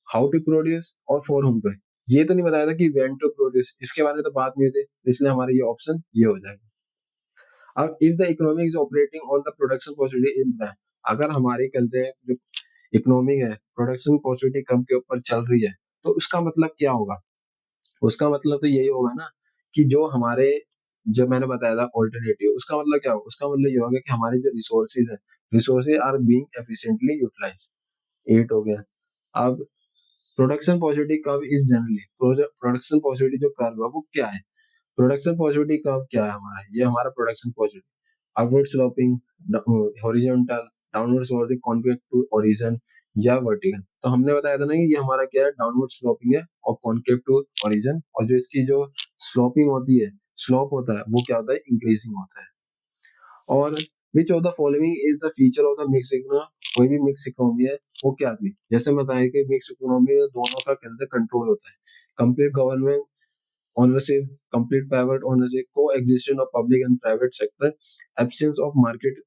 how to produce और फॉर होम टू। ये तो नहीं बताया था कि व्हेन टू प्रोड्यूस, इसके बारे में तो बात नहीं होती, इसलिए हमारा ये ऑप्शन ये हो जाएगा। अब if the economy is operating on the production possibility in the, अगर हमारी कहते हैं जो इकोनॉमी है प्रोडक्शन पॉसिबिलिटी कम के ऊपर चल रही है, तो उसका मतलब क्या होगा, उसका मतलब तो यही होगा ना कि जो हमारे, जो मैंने बताया था ऑल्टरनेटिव, उसका मतलब क्या होगा, उसका मतलब ये होगा कि हमारे जो रिसोर्सेज है, resources are being efficiently utilised. 8 हो गया। अब production possibility curve is generally, production possibility जो कर्व है वो क्या है, प्रोडक्शन पॉसिबिलिटी कर्व क्या है हमारा, ये हमारा production possibility upward sloping, horizontal, downward sloping, convex to origin या वर्टिकल। तो हमने बताया था ना कि ये हमारा क्या है, डाउनवर्ड स्लोपिंग है और कॉन्केव टू ओरिजिन, और जो इसकी जो स्लोपिंग होती है, स्लोप होता है वो क्या होता है, इंक्रीजिंग होता है। और विच of the following is the feature of the mix economy, कोई भी मिक्स इकोनॉमी है वो क्या थी, जैसे बताया कि मिक्स इकोनॉमी में दोनों का कहते हैं कंट्रोल होता है, complete government ownership, complete private ownership, coexistence of public and private sector, absence of market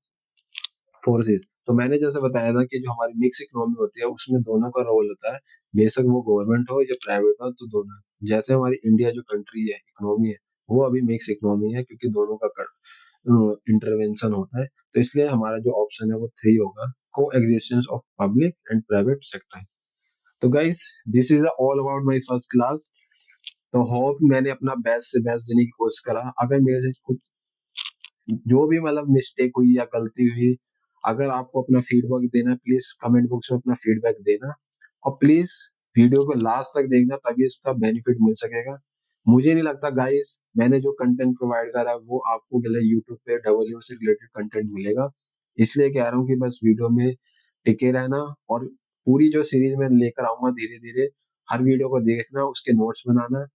forces। तो मैंने जैसे बताया था कि जो हमारी मिक्स इकोनॉमी होती है उसमें दोनों का रोल होता है, बेशक वो गवर्नमेंट हो या प्राइवेट हो, तो दोनों। जैसे हमारी इंडिया जो कंट्री है, इकोनॉमी है, वो अभी मिक्स इकोनॉमी है क्योंकि दोनों का इंटरवेंशन होता है। तो इसलिए हमारा जो ऑप्शन है वो 3 होगा, coexistence of public and private sector. तो guys this is all about my first class. तो होप मैंने अपना बेस्ट से बेस्ट देने की कोशिश करा। अगर मेरे से कुछ जो भी मतलब मिस्टेक हुई या गलती हुई, अगर आपको अपना फीडबैक देना, प्लीज कमेंट बॉक्स में अपना फीडबैक देना, और प्लीज वीडियो को लास्ट तक देखना, तभी इसका बेनिफिट मिल सकेगा। मुझे नहीं लगता गाइस मैंने जो कंटेंट प्रोवाइड करा है वो आपको गले यूट्यूब पे डब्ल्यू से रिलेटेड कंटेंट मिलेगा, इसलिए कह रहा हूँ कि बस वीडियो में टिके रहना, और पूरी जो सीरीज में लेकर आऊंगा धीरे धीरे, हर वीडियो को देखना, उसके नोट्स बनाना।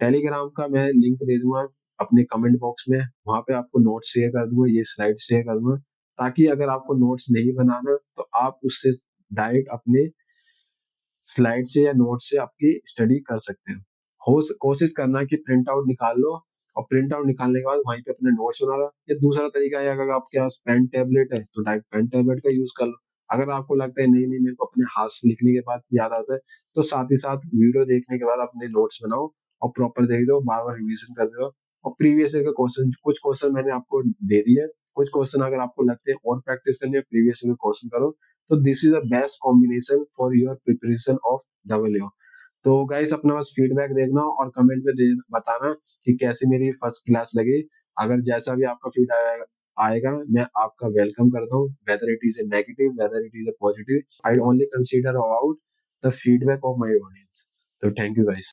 टेलीग्राम का मैं लिंक दे दूंगा अपने कमेंट बॉक्स में, वहां पे आपको नोट्स शेयर कर दूंगा, ये स्लाइड शेयर कर दूंगा, ताकि अगर आपको नोट्स नहीं बनाना तो आप उससे डायरेक्ट अपने स्लाइड से या नोट से आपकी स्टडी कर सकते हैं। हो कोशिश करना कि प्रिंट आउट निकाल लो, और प्रिंट आउट निकालने के बाद वहीं पे अपने नोट्स बना लो। या दूसरा तरीका है, अगर आपके पास पेन टैबलेट है तो डायरेक्ट पेन टैबलेट का यूज कर लो। अगर आपको लगता है नहीं नहीं मेरे को अपने हाथ से लिखने के बाद याद आता है, तो साथ ही साथ वीडियो देखने के बाद अपने नोट्स बनाओ और प्रॉपर देख दो, बार बार रिविजन कर रहे हो। और प्रीवियस ईयर के क्वेश्चन, कुछ क्वेश्चन मैंने आपको दे दिए, कुछ क्वेश्चन अगर आपको लगते हैं और प्रैक्टिस करनी है, प्रीवियस ईयर के क्वेश्चन करो। तो this is the best combination for your preparation of W. तो गाइस अपना बस फीडबैक देखना और कमेंट में बताना कि कैसी मेरी फर्स्ट क्लास लगी। अगर जैसा भी आपका फीडबैक आएगा मैं आपका वेलकम करता हूँ, weather it is A negative, weather it is A positive, I only consider about the feedback of my audience. तो थैंक यू गाइस।